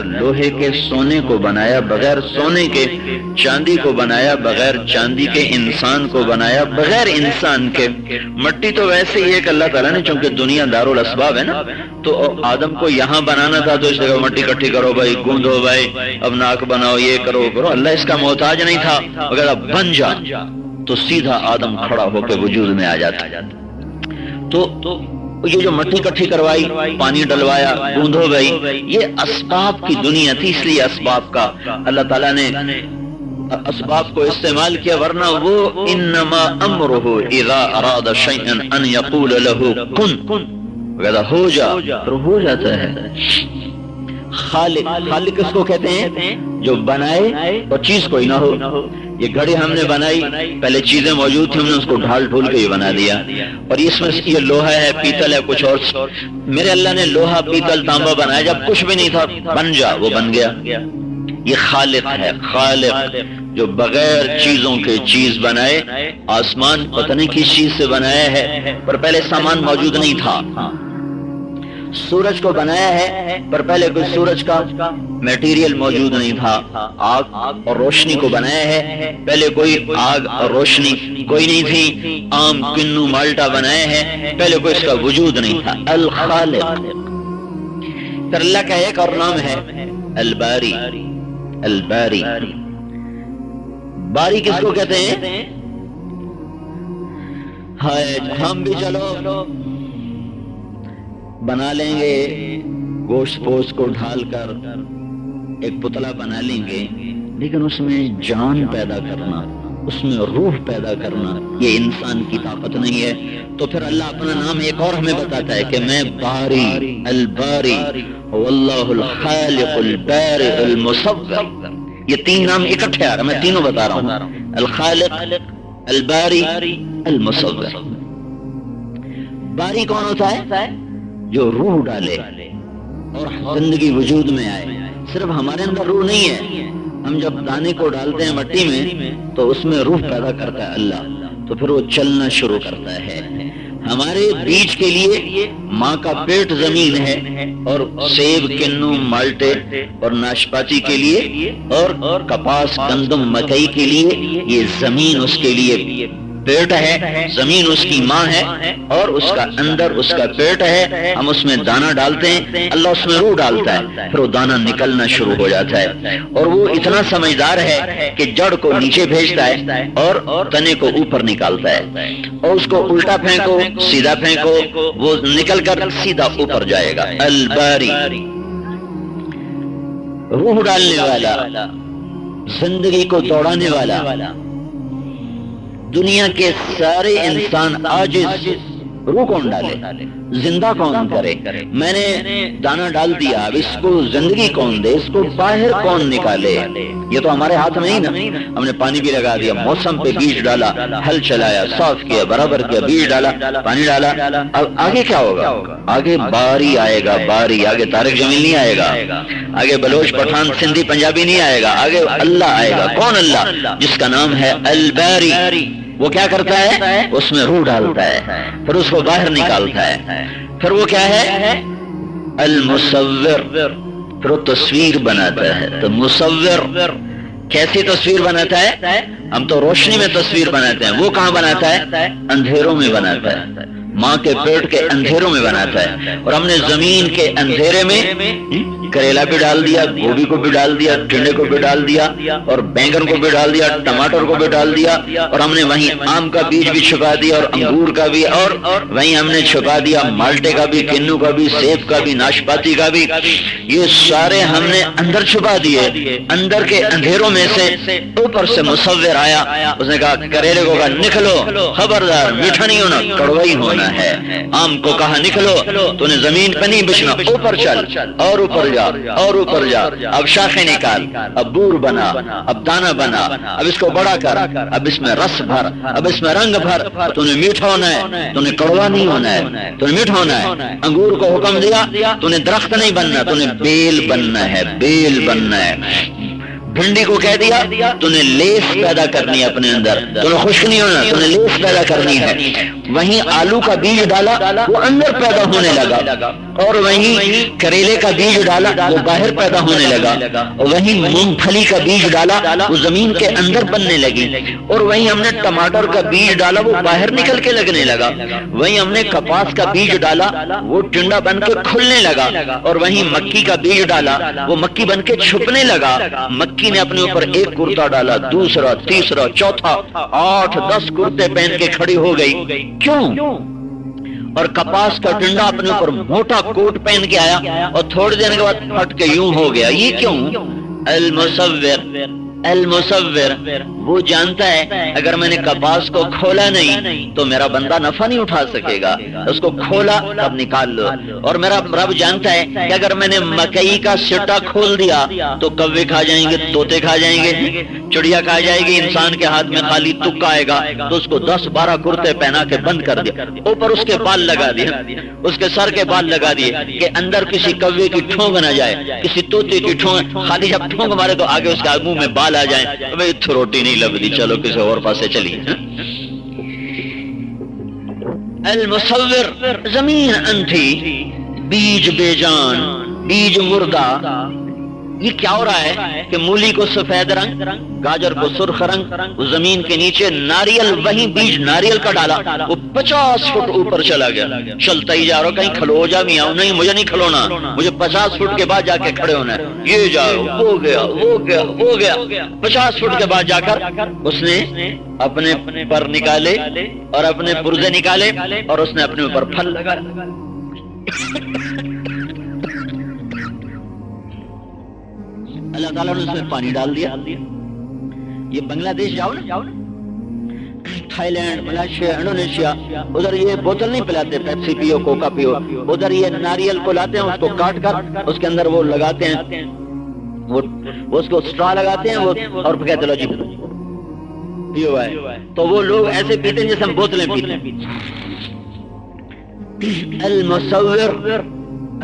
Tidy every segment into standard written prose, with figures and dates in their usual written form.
بغیر لوہے کے سونے کو بنایا، بغیر سونے کے چاندی کو بنایا، بغیر چاندی کے انسان کو بنایا، بغیر انسان کے مٹی تو ویسے ہی ہے کہ اللہ تعالیٰ نے، چونکہ دنیا دارالاسباب ہے نا، تو آدم کو یہاں بنانا تھا تو اس نے کہا مٹی اکٹھی کرو بھائی، گوندھو بھائی، اب ناک بناؤ، یہ کرو کرو، اللہ اس کا محتاج نہیں تھا، اگر اب بن جا تو سیدھا آدم کھڑا ہو کے وجود میں آ جاتا۔ تو یہ جو مٹی اکٹھی کروائی، پانی ڈلوایا، گوندھو بھائی، یہ اسباب کی دنیا تھی، اس لیے اسباب کا اللہ تعالیٰ نے اسباب کو استعمال کیا، ورنہ وہ انما امرہ اذا اراد شیئا ان یقول له کن، اگر ہو جا تو ہو جاتا ہے۔ خالق، خالق کس کو کہتے ہیں؟ جو بنائے اور چیز کوئی نہ ہو۔ یہ گھڑی ہم نے بنائی، پہلے چیزیں موجود تھیں، ہم نے اس کو ڈھال ڈھول کے یہ بنا دیا، اور اس میں یہ لوہا ہے، پیتل ہے، کچھ اور۔ میرے اللہ نے لوہا، پیتل، تانبا بنایا جب کچھ بھی نہیں تھا، بن جا، وہ بن گیا۔ یہ خالق ہے، خالق جو بغیر چیزوں کے چیز بنائے۔ آسمان پتہ نہیں کس چیز سے بنایا ہے، پر پہلے سامان موجود نہیں تھا۔ سورج کو بنایا ہے، پر پہلے کوئی سورج کا میٹیریل موجود نہیں تھا۔ آگ اور روشنی کو بنایا ہے، پہلے کوئی آگ اور روشنی کوئی نہیں تھی۔ آم، کنو، مالٹا بنائے ہیں، پہلے کوئی اس کا وجود نہیں تھا۔ الخالق۔ پھر اللہ کا ایک اور نام ہے الباری، الباری۔ باری کس کو کہتے ہیں؟ ہائے، ہم بھی چلو بنا لیں گے، گوشت پوش کو ڈھال کر ایک پتلا بنا لیں گے، لیکن اس میں جان پیدا کرنا، اس میں روح پیدا کرنا، یہ انسان کی طاقت نہیں ہے۔ تو پھر اللہ اپنا نام ایک اور ہمیں بتاتا ہے کہ میں باری، الباری، واللہ الخالق البارئ المصور۔ یہ تین نام اکٹھے آ رہے، میں تینوں بتا رہا ہوں، الخالق، الباری، المصور۔ باری کون ہوتا ہے؟ جو روح ڈالے اور زندگی وجود میں آئے۔ صرف ہمارے اندر روح نہیں ہے، ہم جب دانے کو ڈالتے ہیں مٹی میں تو اس میں روح پیدا کرتا ہے اللہ، تو پھر وہ چلنا شروع کرتا ہے۔ ہمارے بیج کے لیے ماں کا پیٹ زمین ہے، اور سیب، کنو، مالٹے اور ناشپاتی کے لیے، اور کپاس، گندم، مکئی کے لیے یہ زمین اس کے لیے پیٹ ہے، زمین اس کی ماں ہے، اور اس کا اندر اس کا پیٹ ہے۔ ہم اس میں دانہ ڈالتے ہیں، اللہ اس میں روح ڈالتا ہے، پھر وہ دانہ نکلنا شروع ہو جاتا ہے، اور وہ اتنا سمجھدار ہے کہ جڑ کو نیچے بھیجتا ہے اور تنے کو اوپر نکالتا ہے، اور اس کو الٹا پھینکو، سیدھا پھینکو، وہ نکل کر سیدھا اوپر جائے گا۔ الباری، روح ڈالنے والا، زندگی کو دوڑانے والا۔ دنیا کے سارے انسان عاجز، روح کون ڈالے، زندہ کون کرے؟ میں نے دانہ ڈال دیا، اب اس کو زندگی کون دے، اس کو باہر کون نکالے؟ یہ تو ہمارے ہاتھ میں ہی نا۔ ہم نے پانی بھی لگا دیا، موسم پہ بیج ڈالا، ہل چلایا، صاف کیا، برابر کیا، بیج ڈالا، پانی ڈالا، اب آگے کیا ہوگا؟ آگے باری آئے گا، باری۔ آگے طارق جمیل نہیں آئے گا، آگے بلوچ، پٹھان، سندھی، پنجابی نہیں آئے گا، آگے اللہ آئے گا۔ کون اللہ؟ جس کا نام ہے الباری۔ وہ کیا کرتا ہے؟ اس میں روح ڈالتا ہے، پھر اس کو باہر نکالتا ہے۔ پھر وہ کیا ہے؟ المصور، پھر وہ تصویر بناتا ہے۔ تو مصور کیسی تصویر بناتا ہے؟ ہم تو روشنی میں تصویر بناتے ہیں، وہ کہاں بناتا ہے؟ اندھیروں میں بناتا ہے، ماں کے پیٹ کے اندھیروں میں بناتا ہے۔ اور ہم نے زمین کے اندھیرے میں کریلا بھی ڈال دیا، گوبھی کو بھی ڈال دیا، ٹنڈے کو بھی ڈال دیا، اور بینگن کو بھی ڈال دیا، ٹماٹر کو بھی ڈال دیا، اور ہم نے وہیں آم کا بیج بھی چھپا دیا، اور انگور کا بھی، اور وہیں ہم نے چھپا دیا مالٹے کا بھی، کنو کا بھی، سیب کا بھی، ناشپاتی کا بھی۔ یہ سارے ہم نے اندر چھپا دیے۔ اندر کے اندھیروں میں سے اوپر سے مصور آیا، اس نے کہا، کریلے کو کہا نکلو، خبردار میٹھا نہیں ہونا، کڑوا ہی ہونا ہے۔ آم کو کہا نکلو، تو نے زمین پہ نہیں بچنا، اوپر چل، اور اوپر جا، اور اوپر جا، اب شاخیں نکال، اب بور بنا، اب دانہ بنا، اب اس کو بڑا کر، اب اس میں رس بھر، اب اس میں رنگ بھر۔ تو نے میٹھا ہونا ہے، تو نے کڑوا نہیں ہونا ہے، تو نے میٹھا ہونا ہے۔ انگور کو حکم دیا، تو نے درخت نہیں بننا، تو نے بیل بننا ہے، بیل بننا ہے۔ بھنڈی کو کہہ دیا، تو نے لیس پیدا کرنی ہے اپنے اندر، تو نے خشک نہیں ہونا، تو نے لیس پیدا کرنی ہے۔ وہیں آلو کا بیج ڈالا وہ اندر پیدا ہونے لگا، اور وہیں کریلے کا بیج ڈالا وہ باہر پیدا ہونے لگا، اور وہیں مونگ پھلی کا بیج ڈالا وہ زمین کے اندر بننے لگی، اور وہیں ہم نے ٹماٹر کا بیج ڈالا وہ باہر نکل کے لگنے لگا، وہیں ہم نے کپاس کا بیج ڈالا وہ ٹنڈا بن کے کھلنے لگا، اور وہیں مکی کا بیج ڈالا وہ مکی بن کے چھپنے لگا۔ مکی نے اپنے اوپر ایک کرتا ڈالا، دوسرا، تیسرا، چوتھا، 8-10 کرتے پہن کے کھڑی ہو گئی۔ کیوں؟ اور کپاس کا ٹنڈا اپنے اوپر موٹا کوٹ پہن کے آیا اور تھوڑی دیر کے بعد پھٹ کے یوں ہو گیا۔ یہ کیوں؟ المصور وہ جانتا ہے اگر میں نے کپاس کو کھولا نہیں تو میرا بندہ نفع نہیں اٹھا سکے گا، اس کو کھولا تب نکال لو، اور میرا رب جانتا ہے کہ اگر میں نے مکئی کا سٹا کھول دیا تو کوے کھا جائیں گے، طوطے کھا جائیں گے، چڑیا کھا جائے گی، انسان کے ہاتھ میں خالی تک آئے گا، تو اس کو 10-12 کرتے پہنا کے بند کر دیا، اوپر اس کے بال لگا دیا، اس کے سر کے بال لگا دیے کہ اندر کسی کوے کی ٹھونگ نہ جائے، کسی طوطے کی ٹھونگ، خالی جب ٹھونگ مارے تو آگے اس کے منہ میں بال آ جائیں، بھئی روٹی نہیں لبدی، چلو کسی اور پاسے چلی۔ المصور زمین انتھی، بیج بے جان، بیج مردہ۔ یہ کیا ہو رہا ہے کہ مولی کو سفید رنگ، گاجر کو سرخ رنگ، وہ زمین کے نیچے ناریل، وہیں بیج ناریل کا ڈالا وہ 50 فٹ اوپر چلا گیا، چلتا ہی جا رہا، کہیں کھلو جا میاں، نہیں مجھے نہیں کھلونا، مجھے 50 فٹ کے بعد جا کے کھڑے ہونا ہے، یہ جاؤ، وہ گیا، وہ گیا، وہ گیا، 50 فٹ کے بعد جا کر اس نے اپنے پر نکالے اور اپنے پرزے نکالے اور اس نے اپنے اوپر پھل لگا۔ اللہ تعالیٰ نے اس میں پانی ڈال دیا۔ یہ بنگلہ دیش جاؤ نا، تھائی لینڈ، ملائیشیا، انڈونیشیا، ادھر یہ بوتل نہیں پلاتے پیپسی پیو، کوکا پیو، ادھر یہ ناریل کو لاتے ہیں، اس کو کاٹ کر اس کے اندر وہ لگاتے ہیں، وہ اس کو سٹرا لگاتے ہیں وہ، اور کہتے لو جی پیو ہے، تو وہ لوگ ایسے پیتے ہیں جیسے ہم بوتلیں پیتے ہیں۔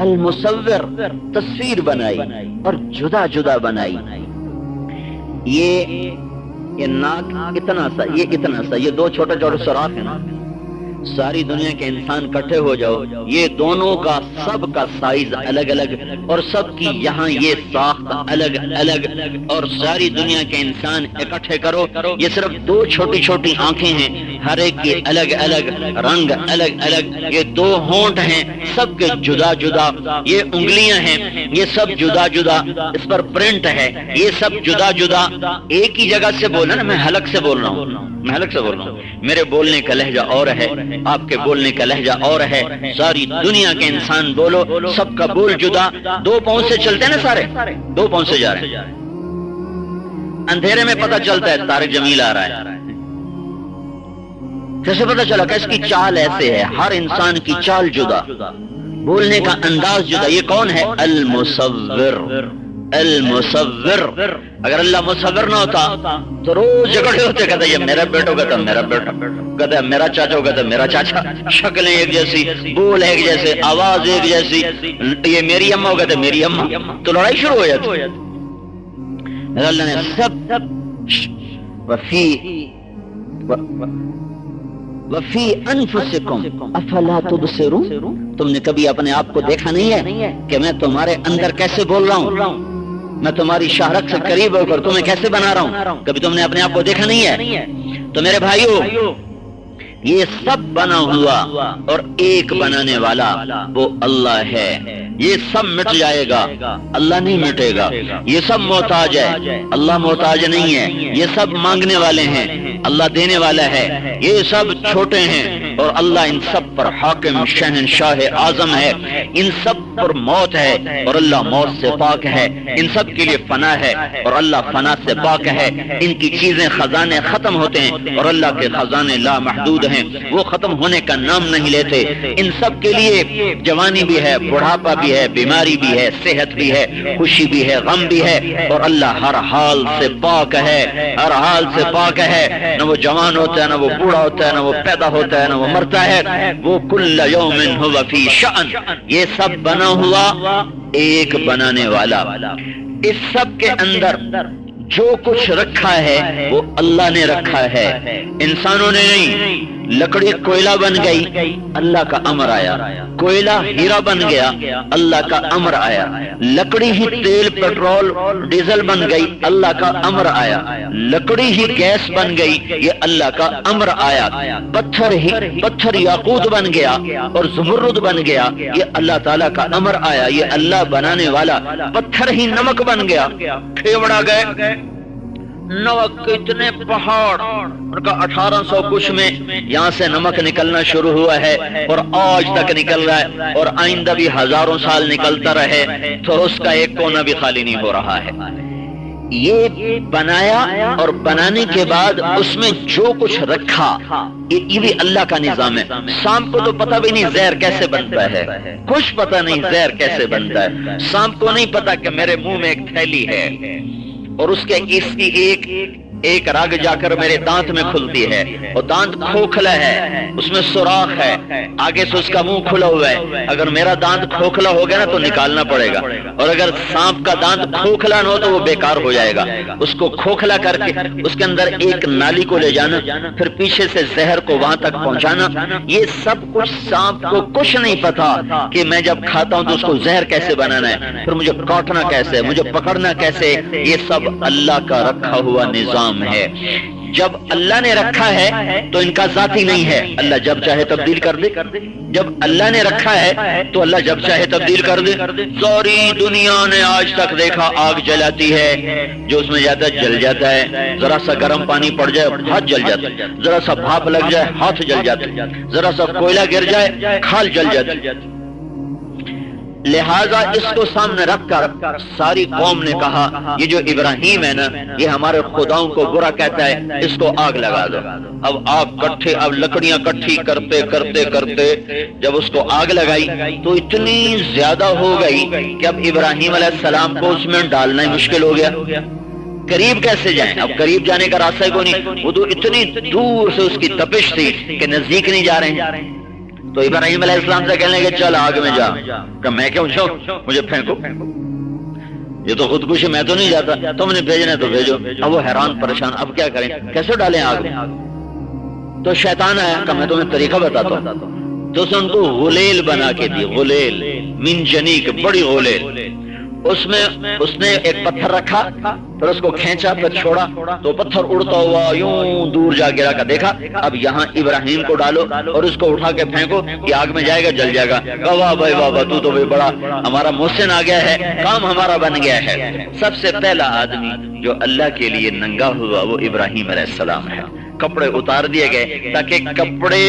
المصور تصویر بنائی اور جدا جدا بنائی۔ یہ ناک اتنا سا، یہ اتنا سا، یہ 2 چھوٹے چھوٹے سوراخ ہیں نا، ساری دنیا کے انسان اکٹھے ہو جاؤ، یہ دونوں کا سب کا سائز الگ الگ اور سب کی یہاں یہ ساخت الگ الگ، اور ساری دنیا کے انسان اکٹھے کرو، یہ صرف 2 چھوٹی چھوٹی آنکھیں ہیں، ہر ایک کی الگ الگ رنگ، الگ الگ، یہ 2 ہونٹ ہیں سب کے جدا جدا، یہ انگلیاں ہیں یہ سب جدا جدا، اس پر پرنٹ ہے، یہ سب جدا جدا۔ ایک ہی جگہ سے بولنا نا، میں حلق سے بول رہا ہوں، میں حلق سے بول رہا ہوں، میرے بولنے کا لہجہ اور ہے، آپ کے بولنے کا لہجہ اور ہے، ساری دنیا کے انسان بولو، سب کا بول جدا۔ 2 پاؤں سے چلتے ہیں نا سارے، 2 پاؤں سے جا رہے ہیں، اندھیرے میں پتہ چلتا ہے طارق جمیل آ رہا ہے، کیسے پتہ چلا کہ اس کی چال ایسے ہے، ہر انسان کی چال جدا، بولنے کا انداز جدا۔ یہ کون ہے؟ المصور، المصور۔ اگر اللہ مصور نہ ہوتا تو روز جھگڑے ہوتے، کہتا یہ میرا بیٹا، کہتا میرا بیٹا، کہتا میرا چاچا، کہتا میرا چاچا، شکلیں ایک جیسی، بول ایک جیسے، آواز ایک جیسی، یہ میری اماں، کہتا میری اماں، تو لڑائی شروع ہو جاتی۔ اللہ نے سب وفی انفسکم افلا تبصرون، تم نے کبھی اپنے آپ کو دیکھا نہیں ہے کہ میں تمہارے اندر کیسے بول رہا ہوں، میں تمہاری شہرت سے قریب ہو کر تمہیں کیسے بنا رہا ہوں، کبھی تم نے اپنے آپ کو دیکھا نہیں ہے؟ تو میرے بھائیو، یہ سب بنا ہوا اور ایک بنانے والا وہ اللہ ہے۔ یہ سب مٹ جائے گا، اللہ نہیں مٹے گا۔ یہ سب محتاج ہے، اللہ محتاج نہیں ہے۔ یہ سب مانگنے والے ہیں، اللہ دینے والا ہے۔ یہ سب چھوٹے ہیں اور اللہ ان سب پر حاکم شہنشاہ اعظم ہے۔ ان سب پر موت ہے اور اللہ موت سے پاک ہے۔ ان سب کے لیے فنا ہے اور اللہ فنا سے پاک ہے۔ ان کی چیزیں، خزانے ختم ہوتے ہیں اور اللہ کے خزانے لامحدود ہیں، وہ ختم ہونے کا نام نہیں لیتے۔ ان سب کے لیے جوانی بھی ہے، بڑھاپا بھی ہے، بیماری بھی ہے، صحت بھی ہے، خوشی بھی ہے، غم بھی ہے، اور اللہ ہر حال سے پاک ہے، ہر حال سے پاک ہے۔ نہ وہ جوان ہوتا ہے، نہ وہ بوڑھا ہوتا ہے، نہ وہ پیدا ہوتا ہے، نہ وہ مرتا ہے۔ وہ کل یوم ہو فی شأن، یہ سب بنا ہوا ایک بنانے والا۔ اس سب کے اندر جو کچھ رکھا ہے وہ اللہ نے رکھا ہے، انسانوں نے نہیں۔ لکڑی کوئلہ بن گئی، اللہ کا امر آیا، کوئلہ ہیرا بن گیا، اللہ کا امر آیا، لکڑی ہی تیل پیٹرول ڈیزل بن گئی، اللہ کا امر آیا، لکڑی ہی گیس بن گئی، یہ اللہ کا امر آیا، پتھر یاقوت بن گیا اور زمرد بن گیا، یہ اللہ تعالیٰ کا امر آیا، یہ اللہ بنانے والا، پتھر ہی نمک بن گیا، کھیوڑا گئے نمک کے اتنے پہاڑ، ان کا 1800 کچھ میں یہاں سے نمک نکلنا شروع ہوا ہے اور آج تک نکل رہا ہے اور آئندہ بھی ہزاروں سال نکلتا رہے تو اس کا ایک کونا بھی خالی نہیں ہو رہا ہے۔ یہ بنایا اور بنانے کے بعد اس میں جو کچھ رکھا یہ بھی اللہ کا نظام ہے۔ سانپ کو تو پتہ بھی نہیں زہر کیسے بنتا ہے، کچھ پتہ نہیں زہر کیسے بنتا ہے، سانپ کو نہیں پتا کہ میرے منہ میں ایک تھیلی ہے اور اس کی ایک رگ جا کر میرے دانت میں کھلتی ہے اور دانت کھوکھلا ہے، اس میں سوراخ ہے، آگے سے اس کا منہ کھلا ہوا ہے، اگر میرا دانت کھوکھلا ہو گیا نا تو نکالنا پڑے گا، اور اگر سانپ کا دانت کھوکھلا نہ ہو تو وہ بیکار ہو جائے گا۔ اس کو کھوکھلا کر کے اس کے اندر ایک نالی کو لے جانا، پھر پیچھے سے زہر کو وہاں تک پہنچانا، یہ سب کچھ سانپ کو کچھ نہیں پتا کہ میں جب کھاتا ہوں تو اس کو زہر کیسے بنانا ہے، پھر مجھے کاٹنا کیسے ہے، مجھے پکڑنا کیسے، یہ سب اللہ کا رکھا ہوا نظام ہے۔ جب اللہ نے رکھا ہے تو ان کا ذاتی نہیں ہے، اللہ جب چاہے تبدیل کر دے، جب اللہ نے رکھا ہے تو اللہ جب چاہے تبدیل کر دے۔ ساری دنیا نے آج تک دیکھا آگ جلاتی ہے، جو اس میں جاتا ہے جل جاتا ہے، ذرا سا گرم پانی پڑ جائے ہاتھ جل جاتا ہے، ذرا سا بھاپ لگ جائے ہاتھ جل جاتا ہے، ذرا سا کوئلہ گر جائے کھال جل جاتی ہے۔ لہذا اس کو سامنے رکھ کر ساری قوم نے کہا یہ جو ابراہیم ہے نا یہ ہمارے خداؤں کو برا کہتا ہے، اس کو آگ لگا دو۔ اب اب لکڑیاں کٹھی کرتے کرتے کرتے جب اس کو آگ لگائی تو اتنی زیادہ ہو گئی کہ اب ابراہیم علیہ السلام کو اس میں ڈالنا ہی مشکل ہو گیا۔ قریب کیسے جائیں؟ اب قریب جانے کا راستہ کوئی نہیں، وہ تو اتنی دور سے اس کی تپش تھی کہ نزدیک نہیں جا رہے ہیں۔ تو ابراہیم علیہ السلام سے کہنے لگے چل آگ میں جا، کہ میں کیوں جاؤں، مجھے پھینکو، یہ تو خودکشی، میں تو نہیں جاتا، تم نے بھیجنا ہے تو بھیجو۔ اب وہ حیران پریشان اب کیا کریں، کیسے ڈالیں آگ میں؟ تو شیطان آیا کہ میں تمہیں طریقہ بتاتا ہوں، تو اس نے ان کو غلیل بنا کے دی، غلیل من جنیک، بڑی غلیل، اس نے ایک پتھر رکھا، پھر اس کو کھینچا، پھر چھوڑا تو پتھر اڑتا ہوا یوں دور جا گرا کا دیکھا، اب یہاں ابراہیم کو ڈالو اور اس کو اٹھا کے پھینکو، یہ آگ میں جائے گا جل جائے گا۔ واہ بھائی واہ، تو بھائی بڑا ہمارا محسن آ گیا ہے، کام ہمارا بن گیا ہے۔ سب سے پہلا آدمی جو اللہ کے لیے ننگا ہوا وہ ابراہیم علیہ السلام ہے۔ کپڑے اتار دیے گئے تاکہ کپڑے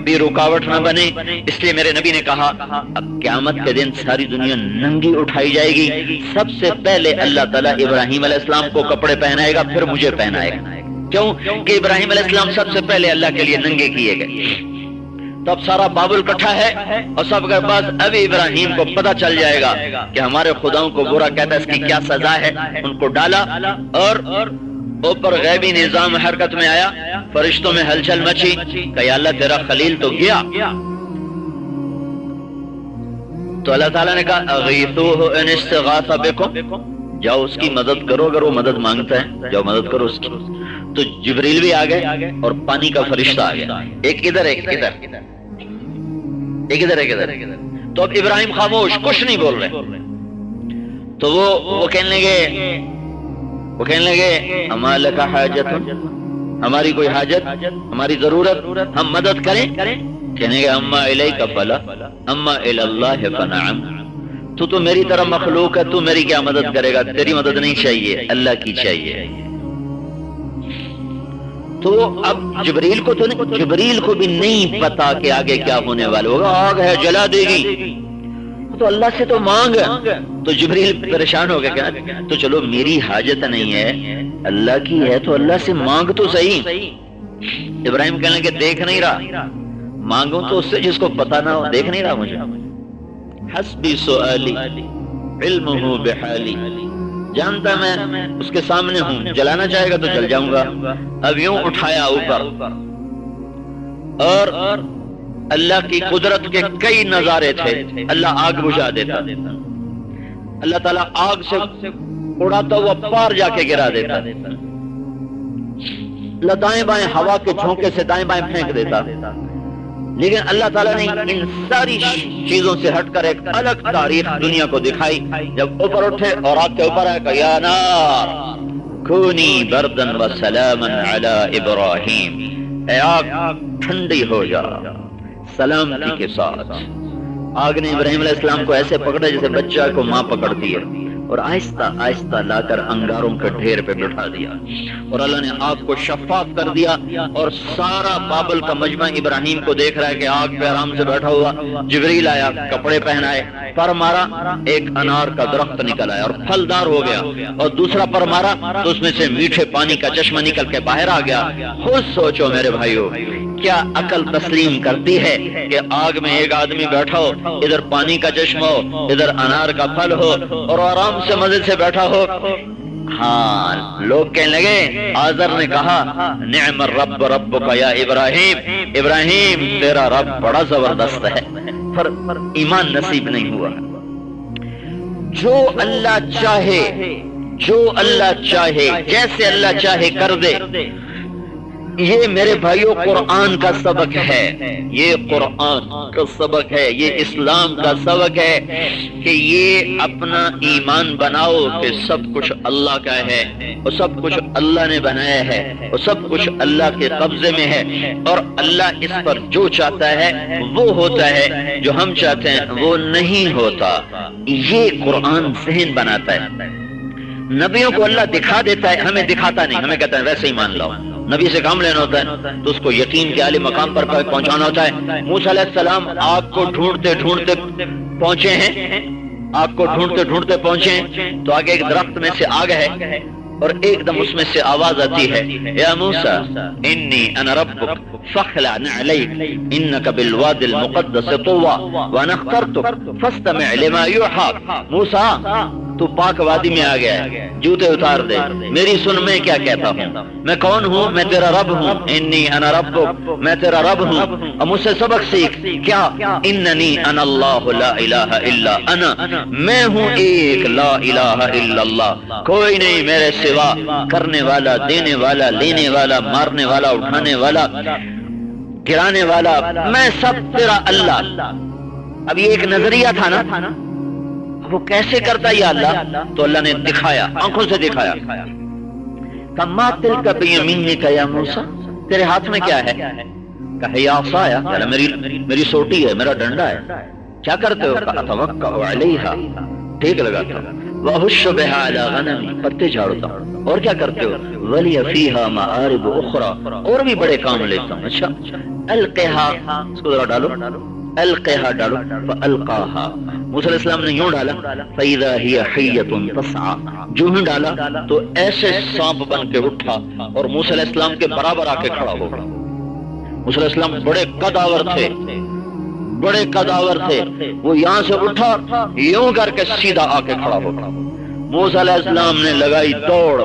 بھی رکاوٹ نہ بنے، اس لیے میرے نبی نے کہا اب قیامت کے دن ساری دنیا ننگی اٹھائی جائے گی، سب سے پہلے اللہ تعالیٰ ابراہیم علیہ السلام کو کپڑے پہنائے گا، پھر مجھے پہنائے گا۔ کیوں کہ ابراہیم علیہ السلام سب سے پہلے اللہ کے لیے ننگے کیے گئے۔ تو اب سارا بابل اکٹھا ہے اور سب کے پاس ابھی ابراہیم کو پتہ چل جائے گا کہ ہمارے خداؤں کو برا کہتا ہے، اس کی کیا سزا ہے۔ ان کو ڈالا اور اوپر غیبی نظام حرکت میں آیا، فرشتوں میں ہلچل مچی کہ یا اللہ تیرا خلیل تو گیا۔ تو اللہ تعالیٰ نے کہا اغیثوہ ان استغاث بکم، جاؤ اس کی مدد کرو، اگر وہ مدد مانگتا ہے جاؤ مدد کرو اس کی۔ تو جبریل بھی آ گئے اور پانی کا فرشتہ آ گیا، ایک ادھر ایک ادھر، ایک ادھر ایک ادھر۔ تو اب ابراہیم خاموش، کچھ نہیں بول رہے۔ تو وہ کہنے لگے اما لک حاجت، ہماری کوئی حاجت، ہماری ضرورت، ہم مدد کریں؟ کہنے لگے اما الیک فلا اما الی اللہ فنعم، تو میری طرح مخلوق ہے، تو میری کیا مدد کرے گا، تیری مدد نہیں چاہیے، اللہ کی چاہیے۔ تو اب جبریل کو بھی نہیں پتا کہ آگے کیا ہونے والا ہوگا، آگ ہے جلا دے گی، تو اللہ سے تو مانگ۔ تو جبریل پریشان ہو گیا کہ تو چلو میری حاجت نہیں ہے، اللہ کی ہے تو اللہ سے مانگ تو صحیح۔ ابراہیم کہنے کہ دیکھ نہیں رہا، مانگوں تو اس سے جس کو پتا نہ ہو، دیکھ نہیں رہا مجھے۔ حسبی سؤالی علمہ بحالی، جانتا میں اس کے سامنے ہوں، جلانا چاہے گا تو جل جاؤں گا۔ اب یوں اٹھایا اوپر اور اللہ کی قدرت کے کئی نظارے تھے، اللہ آگ بجھا دیتا، اللہ تعالیٰ آگ سے اڑاتا ہوا پار جا کے گرا دیتا۔ دائیں بائیں ہوا کے جھونکے سے دائیں بائیں پھینک دیتا، لیکن اللہ تعالیٰ نے ان ساری چیزوں سے ہٹ کر ایک الگ تاریخ دنیا کو دکھائی. جب اوپر اٹھے اور آگ کے اوپر آئے کہ یا نار کونی بردن و سلاما علی ابراہیم، اے آگ ٹھنڈی ہو جا سلامتی کے ساتھ. آگ نے ابراہیم علیہ السلام کو ایسے پکڑا جیسے بچہ کو ماں پکڑتی ہے، اور آہستہ آہستہ لا کر انگاروں کے ڈھیر پہ بٹھا دیا، اور اللہ نے آگ کو شفاف کر دیا. اور سارا بابل کا مجمع ابراہیم کو دیکھ رہا ہے کہ آگ پہ آرام سے بیٹھا ہوا. جبریل آیا، کپڑے پہنائے، پر مارا، ایک انار کا درخت نکل آیا اور پھلدار ہو گیا، اور دوسرا پر مارا تو اس میں سے میٹھے پانی کا چشمہ نکل کے باہر آ گیا. خود سوچو میرے بھائیو، کیا عقل تسلیم کرتی ہے کہ آگ میں ایک آدمی بیٹھا ہو، ادھر پانی کا چشمہ ہو، ادھر انار کا پھل ہو، اور آرام سے مزے سے بیٹھا ہو؟ ہاں، لوگ کہنے لگے، آزر نے کہا نعم الرب ربک یا ابراہیم، ابراہیم تیرا رب بڑا زبردست ہے، پر ایمان نصیب نہیں ہوا. جو اللہ چاہے، جو اللہ چاہے، جیسے اللہ چاہے کر دے. یہ میرے بھائیوں قرآن کا سبق ہے، یہ قرآن کا سبق ہے، یہ اسلام کا سبق ہے کہ یہ اپنا ایمان بناؤ کہ سب کچھ اللہ کا ہے، اور سب کچھ اللہ نے بنایا ہے، اور سب کچھ اللہ کے قبضے میں ہے، اور اللہ اس پر جو چاہتا ہے وہ ہوتا ہے، جو ہم چاہتے ہیں وہ نہیں ہوتا. یہ قرآن ذہن بناتا ہے. نبیوں کو اللہ دکھا دیتا ہے، ہمیں دکھاتا نہیں، ہمیں کہتا ہے ویسے ہی مان لو. نبی سے کام لینا ہوتا ہے تو اس کو یقین کے اعلی مقام پر پہنچانا ہوتا ہے. موسیٰ علیہ السلام آگ کو ڈھونڈتے ڈھونڈتے پہنچے ہیں، آگ کو ڈھونڈتے ڈھونڈتے پہنچے ہیں تو آگے ایک درخت میں سے آگ ہے، اور ایک دم اس میں سے آواز آتی ہے، یا موسیٰ انی انا ربک فاخلع نعلیک انک بالوادی المقدس طوی وانا اخترتک فاستمع لما یوحی. موسیٰ تو پاک وادی میں آ گیا ہے، جوتے اتار دے، میری سن میں کیا کہتا ہوں. میں کون ہوں؟ میں تیرا رب ہوں. انی انا ربک، میں تیرا رب ہوں. اور مجھ سے سبق سیکھ. کیا؟ اننی انا اللہ لا الہ الا انا، میں ہوں ایک، لا الہ الا اللہ، کوئی نہیں میرے سوا کرنے والا، دینے والا، لینے والا، مارنے والا، اٹھانے والا، گرانے والا، میں سب تیرا اللہ. اب یہ ایک نظریہ تھا نا، وہ کیسے کرتا یا اللہ؟ تو اللہ نے دکھایا، آنکھوں سے دکھایا. کما تلک بیمینک یا موسیٰ، تیرے ہاتھ میں کیا ہے؟ کہا یا عصایا، میری سوٹی ہے، میرا ڈنڈا ہے. کیا کرتے ہو؟ کہا اتوکأ علیہا، ٹھیک لگاتا ہوں. وأحش بها علی غنمی، پتے جھاڑتا ہوں. اور کیا کرتے ہو؟ ولی فیہا معارب اخرى، اور بھی بڑے کام لیتا ہوں. اچھا، القہا، اس کو ذرا ڈالو، القہا ڈالو. فالقاہا، موسیٰ علیہ السلام نے یوں ڈالا، فاذا ہی حیۃ تسعی، جو ہی ڈالا تو ایسے سانپ بن کے اٹھا اور موسیٰ علیہ السلام کے برابر آ کے کھڑا ہو گیا. موسیٰ علیہ السلام بڑے قداور تھے، بڑے قداور تھے. وہ یہاں سے اٹھا، یوں کر کے سیدھا آ کے کھڑا ہو گیا. موسیٰ علیہ السلام نے لگائی دوڑ.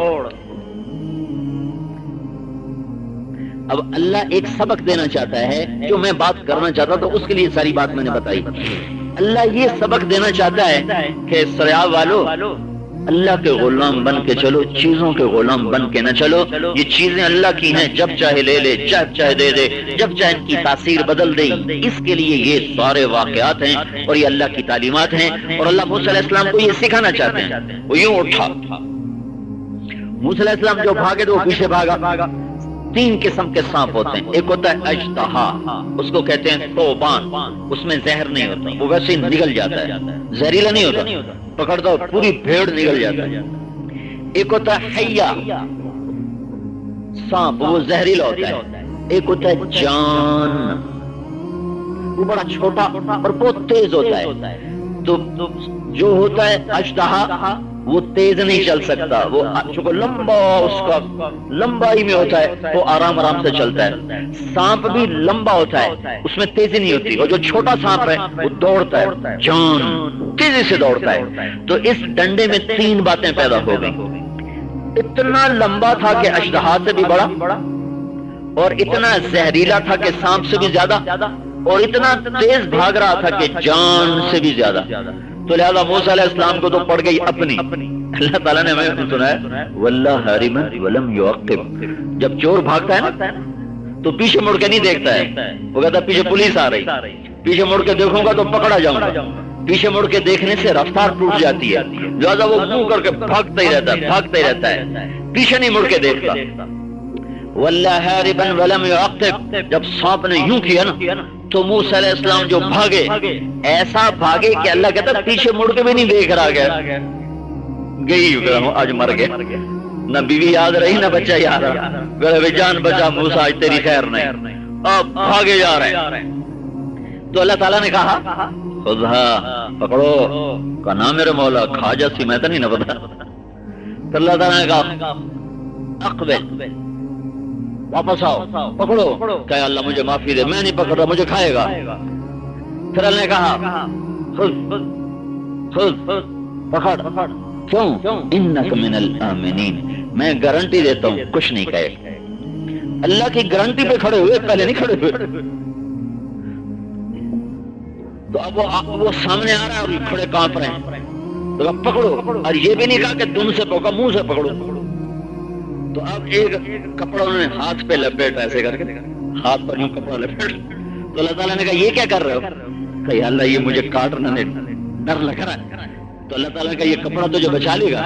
اب اللہ ایک سبق دینا چاہتا ہے، جو میں بات کرنا چاہتا تو اس کے لیے ساری بات میں نے بتائی. اللہ یہ سبق دینا چاہتا ہے کہ سریاب والو، اللہ کے غلام بن کے چلو، چیزوں کے غلام بن کے نہ چلو. یہ چیزیں اللہ کی ہیں، جب چاہے لے لے، جب چاہے دے دے، جب چاہے ان کی تاثیر بدل دے. اس کے لیے یہ سارے واقعات ہیں اور یہ اللہ کی تعلیمات ہیں، اور اللہ موسیٰ علیہ السلام کو یہ سکھانا چاہتے ہیں. وہ یوں اٹھا، موسیٰ علیہ السلام جو بھاگے تو وہ پیچھے بھاگا. 3 قسم کے سانپ ہوتے ہیں. ایک ہوتا ہے اژدہا، اس کو کہتے ہیں ثعبان، اس میں زہر نہیں ہوتا، وہ ویسے ہی نگل جاتا ہے، زہریلا نہیں ہوتا، پکڑ دو پوری بھیڑ نگل جاتا ہے. ایک ہوتا ہے حیہ سانپ، وہ زہریلا ہوتا ہے. ایک ہوتا ہے جان، وہ بڑا چھوٹا اور بہت تیز ہوتا ہے. تو جو ہوتا ہے اژدہا وہ تیز نہیں چل سکتا، وہ چونکہ لمبا، اس کا لمبائی میں ہوتا ہے، وہ آرام آرام سے چلتا ہے. سانپ بھی لمبا ہوتا ہے، اس میں تیزی نہیں ہوتی. اور جو چھوٹا سانپ ہے وہ دوڑتا ہے، جان تیزی سے دوڑتا ہے. تو اس ڈنڈے میں 3 باتیں پیدا ہو گئی. اتنا لمبا تھا کہ اژدہا سے بھی بڑا، اور اتنا زہریلا تھا کہ سانپ سے بھی زیادہ، اور اتنا تیز بھاگ رہا تھا کہ جان سے بھی زیادہ. تو لہذا موسیٰ علیہ السلام کو تو پڑ گئی اپنی، اللہ تعالیٰ نے ہمیں سنایا واللہ حاربن ولم یعقب، جب چور بھاگتا ہے نا تو پیچھے مڑ کے نہیں دیکھتا ہے، وہ کہتا ہے پیچھے پولیس آ رہی، پیچھے مڑ کے دیکھوں گا تو پکڑا جاؤں گا، پیچھے مڑ کے دیکھنے سے رفتار ٹوٹ جاتی ہے، لہٰذا وہ منہ کر کے بھاگتا ہی رہتا ہے، پیچھے نہیں مڑ کے دیکھتا۔ واللہ حاربن ولم یعقب، جب سانپ نے یوں کیا نا تو موسیٰ علیہ السلام جو بھاگے، ایسا بھاگے کہ اللہ کہتا پیچھے مڑ کے بھی نہیں دیکھ رہا گیا، گئی آج مر گیا، نہ بیوی یاد رہی نہ بچہ یاد رہا، جان بچا موسیٰ آج تیری خیر نہیں، اب بھاگے جا رہے ہیں۔ تو اللہ تعالیٰ نے کہا خذھا، پکڑو، کہا نہ میرے مولا، کھا جاسی میں تو نہیں نہ پتا۔ تو اللہ تعالیٰ نے کہا اقبل، واپس آؤ، پکڑو، کہ اللہ مجھے معافی دے، میں نہیں پکڑ رہا، مجھے کھائے گا۔ پھر اللہ نے کہا خذ، پکڑ، کیوں؟ انک من الآمنین، میں گارنٹی دیتا ہوں کچھ نہیں کہے۔ اللہ کی گارنٹی پہ کھڑے ہوئے، پہلے نہیں کھڑے ہوئے۔ تو اب وہ سامنے آ رہا ہے اور کھڑے کانپ رہے ہیں، تو اب پکڑو، اور یہ بھی نہیں کہا کہ دم سے پکڑو، منہ سے پکڑو۔ تو اب ایک کپڑا انہوں نے ہاتھ پہ لپیٹا، ایسے کر کے ہاتھ پر یوں کپڑا لپیٹ، تو اللہ تعالیٰ نے کہا یہ کیا کر رہے ہو؟ کہ اللہ یہ مجھے کاٹنے ڈر لگ رہا ہے۔ تو اللہ تعالیٰ کا یہ کپڑا تجھے بچا لے گا،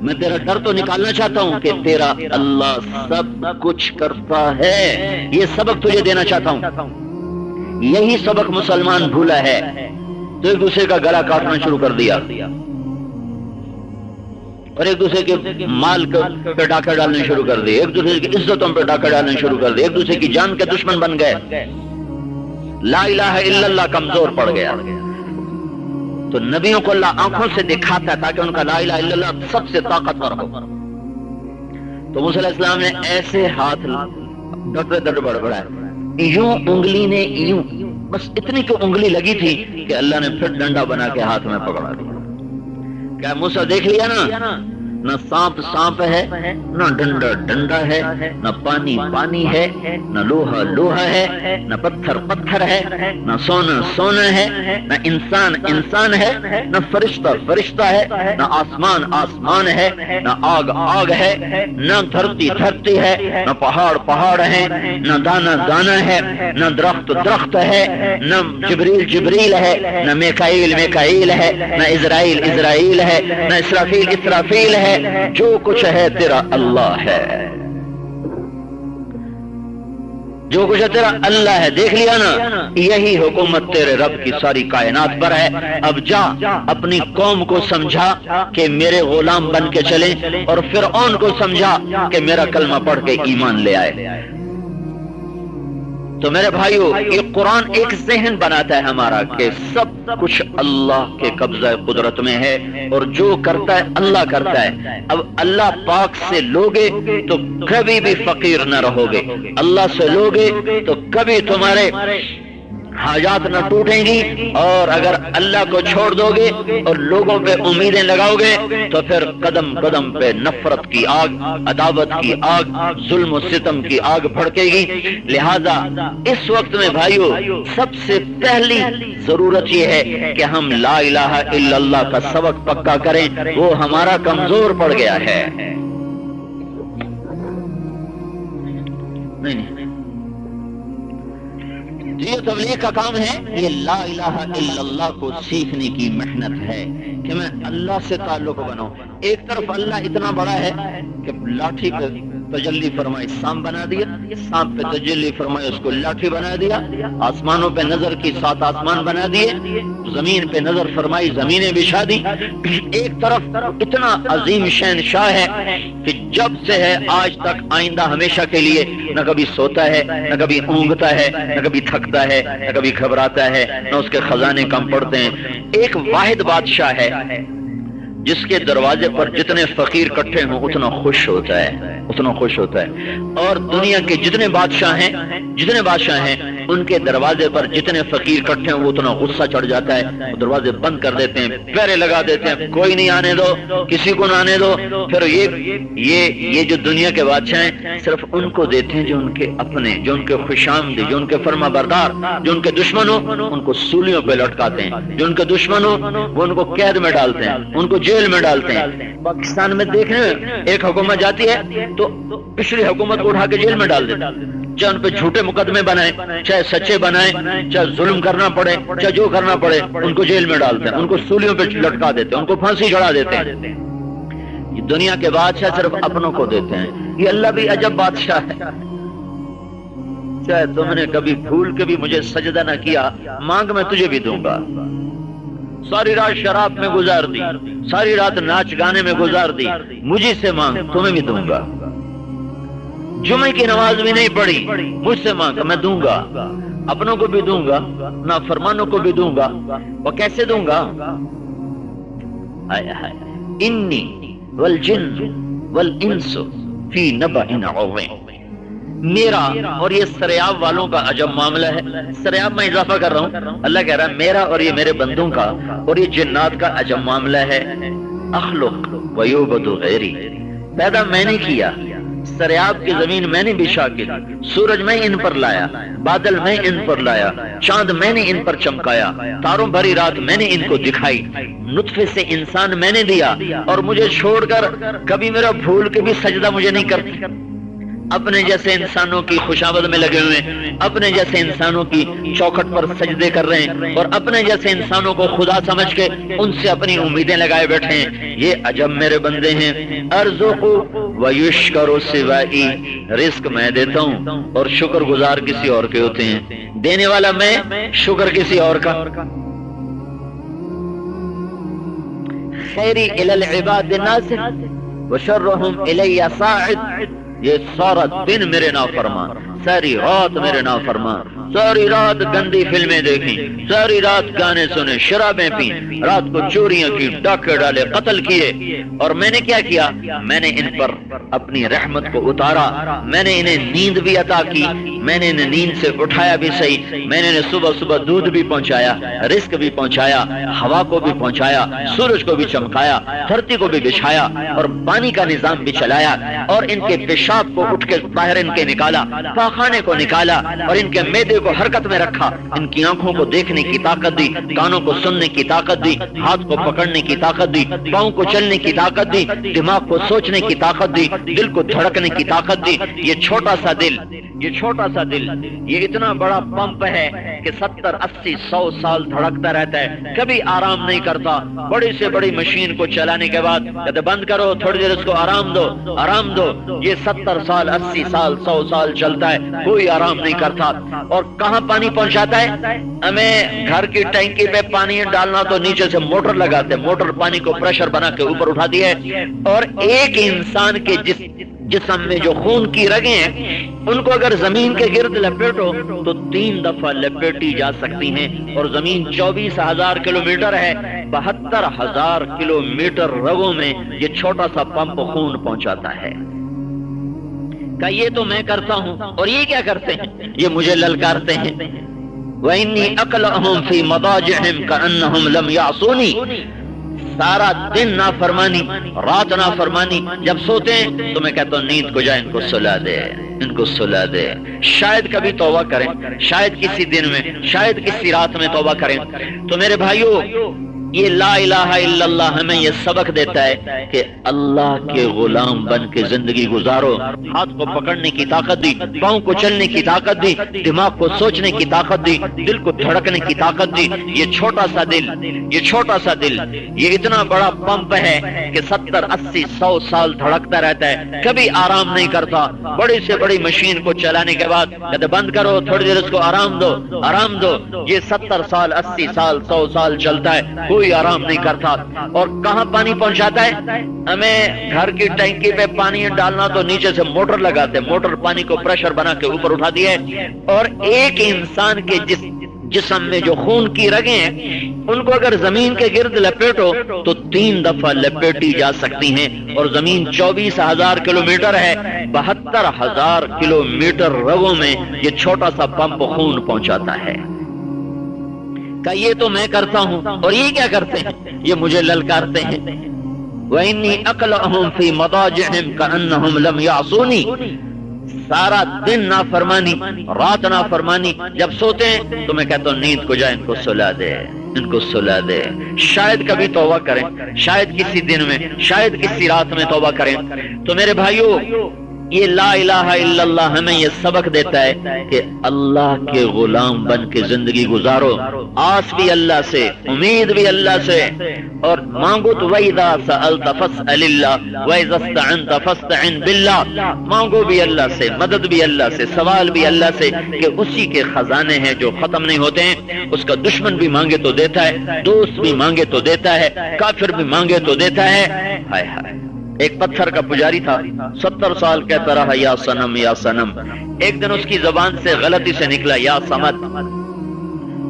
میں تیرا ڈر تو نکالنا چاہتا ہوں کہ تیرا اللہ سب کچھ کرتا ہے، یہ سبق تجھے دینا چاہتا ہوں۔ یہی سبق مسلمان بھولا ہے تو ایک دوسرے کا گلا کاٹنا شروع کر دیا اور ایک دوسرے کے مال پہ ڈاکہ ڈالنے شروع کر دیے، ایک دوسرے کی عزتوں پہ ڈاکہ ڈالنے شروع کر دیے، ایک دوسرے کی جان کے دشمن بن گئے، لا الہ الا اللہ کمزور پڑ گیا۔ تو نبیوں کو اللہ آنکھوں سے دکھاتا تاکہ ان کا لا الہ الا اللہ سب سے طاقتور ہو۔ تو موسیٰ علیہ السلام نے ایسے ہاتھ ڈٹ بڑبڑائے، یوں انگلی نے یوں بس اتنی کو انگلی لگی تھی کہ اللہ نے پھر ڈنڈا بنا کے ہاتھ میں پکڑا دیا۔ کیا موسیٰ دیکھ لیا نا، نہ سانپ سانپ ہے، نہ ڈنڈا ڈنڈا ہے، نہ پانی پانی ہے، نہ لوہا لوہا ہے، نہ پتھر پتھر ہے، نہ سونا سونا ہے، نہ انسان انسان ہے، نہ فرشتہ فرشتہ ہے، نہ آسمان آسمان ہے، نہ آگ آگ ہے، نہ دھرتی دھرتی ہے، نہ پہاڑ پہاڑ ہے، نہ دانا دانا ہے، نہ درخت درخت ہے، نہ جبریل جبریل ہے، نہ میکائیل میکائیل ہے، نہ اسرائیل اسرائیل ہے، نہ اسرافیل اسرافیل ہے، جو کچھ ہے تیرا اللہ ہے، جو کچھ ہے تیرا اللہ ہے۔ دیکھ لیا نا، یہی حکومت تیرے رب کی ساری کائنات پر ہے۔ اب جا اپنی قوم کو سمجھا کہ میرے غلام بن کے چلیں، اور فرعون کو سمجھا کہ میرا کلمہ پڑھ کے ایمان لے آئے۔ تو میرے بھائیو، یہ قرآن ایک ذہن بناتا ہے ہمارا کہ سب کچھ اللہ کے قبضہ قدرت میں ہے، اور جو کرتا ہے اللہ کرتا ہے۔ اب اللہ پاک سے لوگے تو کبھی بھی فقیر نہ رہو گے، اللہ سے لوگے تو کبھی تمہارے حاجات نہ ٹوٹیں گی، اور اگر اللہ کو چھوڑ دو گے اور لوگوں پہ امیدیں لگاؤ گے تو پھر قدم قدم پہ نفرت کی آگ، عداوت کی آگ، ظلم و ستم کی آگ بھڑکے گی۔ لہذا اس وقت میں بھائیو، سب سے پہلی ضرورت یہ ہے کہ ہم لا الہ الا اللہ کا سبق پکا کریں، وہ ہمارا کمزور پڑ گیا ہے۔ نہیں یہ تبلیغ کا کام ہے، یہ لا الہ الا اللہ کو سیکھنے کی محنت ہے کہ میں اللہ سے تعلق بناؤں۔ ایک طرف اللہ اتنا بڑا ہے کہ لاٹھی پہ تجلی فرمائی سانپ بنا دیا، سانپ پہ تجلی فرمائی اس کو لاٹھی بنا دیا، آسمانوں پہ نظر کی 7 آسمان بنا دیے، زمین پہ نظر فرمائی زمینیں بچھا دی۔ ایک طرف اتنا عظیم شہنشاہ ہے کہ جب سے ہے آج تک آئندہ ہمیشہ کے لیے نہ کبھی سوتا ہے، نہ کبھی اونگتا ہے، نہ کبھی تھکتا ہے، نہ کبھی گھبراتا ہے، نہ اس کے خزانے کم پڑتے ہیں۔ ایک واحد بادشاہ ہے جس کے دروازے پر جتنے فقیر کٹھے ہوں اتنا خوش ہوتا ہے، اتنا خوش ہوتا ہے۔ اور دنیا کے جتنے بادشاہ ہیں ان کے دروازے پر جتنے فقیر اکٹھے ہیں وہ اتنا غصہ چڑھ جاتا ہے، وہ دروازے بند کر دیتے ہیں، پہرے لگا دیتے ہیں، کوئی نہیں آنے دو، کسی کو نہ آنے دو۔ پھر یہ جو دنیا کے بادشاہ ہیں صرف ان کو دیتے ہیں جو ان کے اپنے، جو ان کے خوشامدی، جو ان کے فرما بردار۔ جو ان کے دشمن ہو ان کو سولیوں پہ لٹکاتے ہیں، جو ان کے دشمن ہو وہ ان کو قید میں ڈالتے ہیں، ان کو جیل میں ڈالتے ہیں۔ پاکستان میں دیکھ رہے ہیں ایک حکومت جاتی ہے تو پچھلی حکومت کو اٹھا کے جیل میں ڈال دیتے ہیں، چاہے ان پہ جھوٹے مقدمے بنائیں، چاہے سچے بنائیں، چاہے ظلم کرنا پڑے، چاہے جو کرنا پڑے، ان کو جیل میں ڈالتے ہیں، ان کو سولیوں پہ لٹکا دیتے ہیں، ان کو پھانسی چڑھا دیتے ہیں۔ یہ دنیا کے بادشاہ صرف اپنوں کو دیتے ہیں۔ یہ اللہ بھی عجب بادشاہ ہے، چاہے تم نے کبھی بھول کے بھی مجھے سجدہ نہ کیا، مانگ میں تجھے بھی دوں گا۔ ساری رات شراب میں گزار دی، ساری رات ناچ گانے میں گزار دی، مجھے سے مانگ تمہیں بھی دوں گا۔ جمعے کی نماز بھی نہیں پڑھی، مجھ سے مانگ میں دوں گا، اپنوں کو بھی دوں گا، نافرمانوں کو بھی دوں گا۔ وہ کیسے دوں گا؟ انی والجن والانس فی نبأ عظیم۔ میرا اور یہ سریاب والوں کا عجب معاملہ ہے۔ سریاب میں اضافہ کر رہا ہوں، اللہ کہہ رہا ہے میرا اور یہ میرے بندوں کا اور یہ جنات کا عجب معاملہ ہے۔ اخلق ویعبد غیری، پیدا میں نے کیا، سریاب کی زمین میں نے بچھا کے، سورج میں ان پر لایا، بادل میں ان پر لایا، چاند میں نے ان پر چمکایا، تاروں بھری رات میں نے ان کو دکھائی، نطفے سے انسان میں نے دیا، اور مجھے چھوڑ کر کبھی میرا بھول کے بھی سجدہ مجھے نہیں کرتی۔ اپنے جیسے انسانوں کی خوشامد میں لگے ہوئے ہیں، اپنے جیسے انسانوں کی چوکھٹ پر سجدے کر رہے ہیں، اور اپنے جیسے انسانوں کو خدا سمجھ کے ان سے اپنی امیدیں لگائے بیٹھے ہیں۔ یہ عجب میرے بندے ہیں۔ ارزق ویشکر سوائی، رزق میں دیتا ہوں اور شکر گزار کسی اور کے ہوتے ہیں۔ دینے والا میں، شکر کسی اور کا۔ خیری الی العباد ناصر وشرہم الی صاعد، یہ سارا دن میرے نافرمان، ساری رات میرے نافرمان، ساری رات گندی فلمیں دیکھی، ساری رات گانے سنے، شرابیں پی، رات کو چوریاں کی، ڈاکے ڈالے، قتل کیے، اور میں نے کیا کیا؟ میں نے ان پر اپنی رحمت کو اتارا، میں نے انہیں نیند بھی عطا کی، میں نے انہیں نیند سے اٹھایا بھی صحیح، میں نے انہیں صبح صبح دودھ بھی پہنچایا، رزق بھی پہنچایا، ہوا کو بھی پہنچایا، سورج کو بھی چمکایا، دھرتی کو بھی بچھایا، اور پانی کا نظام بھی چلایا، اور ان کے پیشاب کو اٹھ کے باہر ان کے نکالا، پاخانے کو نکالا، اور ان کے معدے کو حرکت میں رکھا، ان کی آنکھوں کو دیکھنے کی طاقت دی، کانوں کو سننے کی طاقت دی، ہاتھ کو پکڑنے کی طاقت دی، پاؤں کو چلنے کی طاقت دی، دماغ کو سوچنے کی طاقت دی، دل کو دھڑکنے کی طاقت دی۔ یہ چھوٹا سا دل، یہ چھوٹا سا دل، یہ اتنا بڑا پمپ ہے کہ 70 80 100 سال دھڑکتا رہتا ہے، کبھی آرام نہیں کرتا۔ بڑی سے بڑی مشین کو چلانے کے بعد کہتے بند کرو، تھوڑی دیر اس کو آرام دو، آرام دو۔ یہ 70 سال 80 سال 100 سال چلتا ہے، کوئی آرام نہیں کرتا۔ اور کہاں پانی پہنچاتا ہے؟ ہمیں گھر کی ٹینکی پہ پانی ڈالنا تو نیچے سے موٹر لگاتے، موٹر پانی کو پریشر بنا کے اوپر اٹھاتی ہے، اور ایک انسان کے جسم میں جو خون کی رگیں ہیں ان کو اگر زمین کے گرد لپیٹو تو 3 دفعہ لپیٹی جا سکتی ہیں، اور زمین 24,000 کلومیٹر ہے، 72,000 کلومیٹر رگوں میں یہ چھوٹا سا پمپ خون پہنچاتا ہے۔ کہ یہ تو میں کرتا ہوں، اور یہ کیا کرتے ہیں؟ یہ مجھے للکارتے ہیں۔ وَإِنِّي أَقْلَعُهُمْ فِي مَضَاجِعِهِمْ كَأَنَّهُمْ لَمْ يَعْصُونِي، سارا دن نافرمانی، رات نافرمانی، جب سوتے ہیں تو میں کہتا ہوں نیند کو جا، ان کو سلا دے، ان کو سلا دے، شاید کبھی توبہ کریں، شاید کسی دن میں، شاید کسی رات میں توبہ کریں۔ تو میرے بھائیو، یہ لا الہ الا اللہ ہمیں یہ سبق دیتا ہے کہ اللہ کے غلام بن کے زندگی گزارو۔ ہاتھ کو پکڑنے کی طاقت دی، پاؤں کو چلنے کی طاقت دی، دماغ کو سوچنے کی طاقت دی، دل کو دھڑکنے کی طاقت دی۔ یہ چھوٹا سا دل، یہ چھوٹا سا دل، یہ اتنا بڑا پمپ ہے کہ 70 80 100 سال دھڑکتا رہتا ہے، کبھی آرام نہیں کرتا۔ بڑی سے بڑی مشین کو چلانے کے بعد کہتے بند کرو، تھوڑی دیر اس کو آرام دو، آرام دو۔ یہ 70 سال 80 سال 100 سال چلتا ہے، کوئی آرام نہیں کرتا۔ اور کہاں پانی پہنچاتا ہے؟ ہمیں گھر کی ٹینکی پہ پانی ڈالنا تو نیچے سے موٹر لگاتے، موٹر پانی کو پریشر بنا کے اوپر اٹھاتی ہے، اور ایک انسان کے جسم میں جو خون کی رگیں ہیں ان کو اگر زمین کے گرد لپیٹو تو 3 دفعہ لپیٹی جا سکتی ہیں، اور زمین 24,000 کلومیٹر ہے، 72,000 کلومیٹر رگوں میں یہ چھوٹا سا پمپ خون پہنچاتا ہے۔ کہ یہ تو میں کرتا ہوں، اور یہ کیا کرتے ہیں؟ یہ مجھے للکارتے ہیں۔ وَإِنِّي أَقْلَعُهُمْ فِي مَضَاجِعِهِمْ كَأَنَّهُمْ لَمْ يَعْصُونِي، سارا دن نافرمانی، رات نافرمانی، جب سوتے ہیں تو میں کہتا ہوں نیند کو جائے، ان کو سلا دے، ان کو سلا دے، شاید کبھی توبہ کریں، شاید کسی دن میں، شاید کسی رات میں توبہ کریں۔ تو میرے بھائیو، یہ لا الہ الا اللہ ہمیں یہ سبق دیتا ہے کہ اللہ کے غلام بن کے زندگی گزارو، آس بھی اللہ سے، امید بھی اللہ سے، اور مانگو تو وَإِذَا سَأَلْتَ فَاسْأَلِ اللَّهَ وَإِذَا اسْتَعَنْتَ فَاسْتَعِنْ بِاللَّهِ، مانگو بھی اللہ سے، مدد بھی اللہ سے، سوال بھی اللہ سے، کہ اسی کے خزانے ہیں جو ختم نہیں ہوتے ہیں۔ اس کا دشمن بھی مانگے تو دیتا ہے، دوست بھی مانگے تو دیتا ہے، کافر بھی مانگے تو دیتا ہے۔ ہائے ہائے، ایک پتھر کا پجاری تھا، 70 سال کہتا رہا یا صنم یا صنم، ایک دن اس کی زبان سے غلطی سے نکلا یا صمد،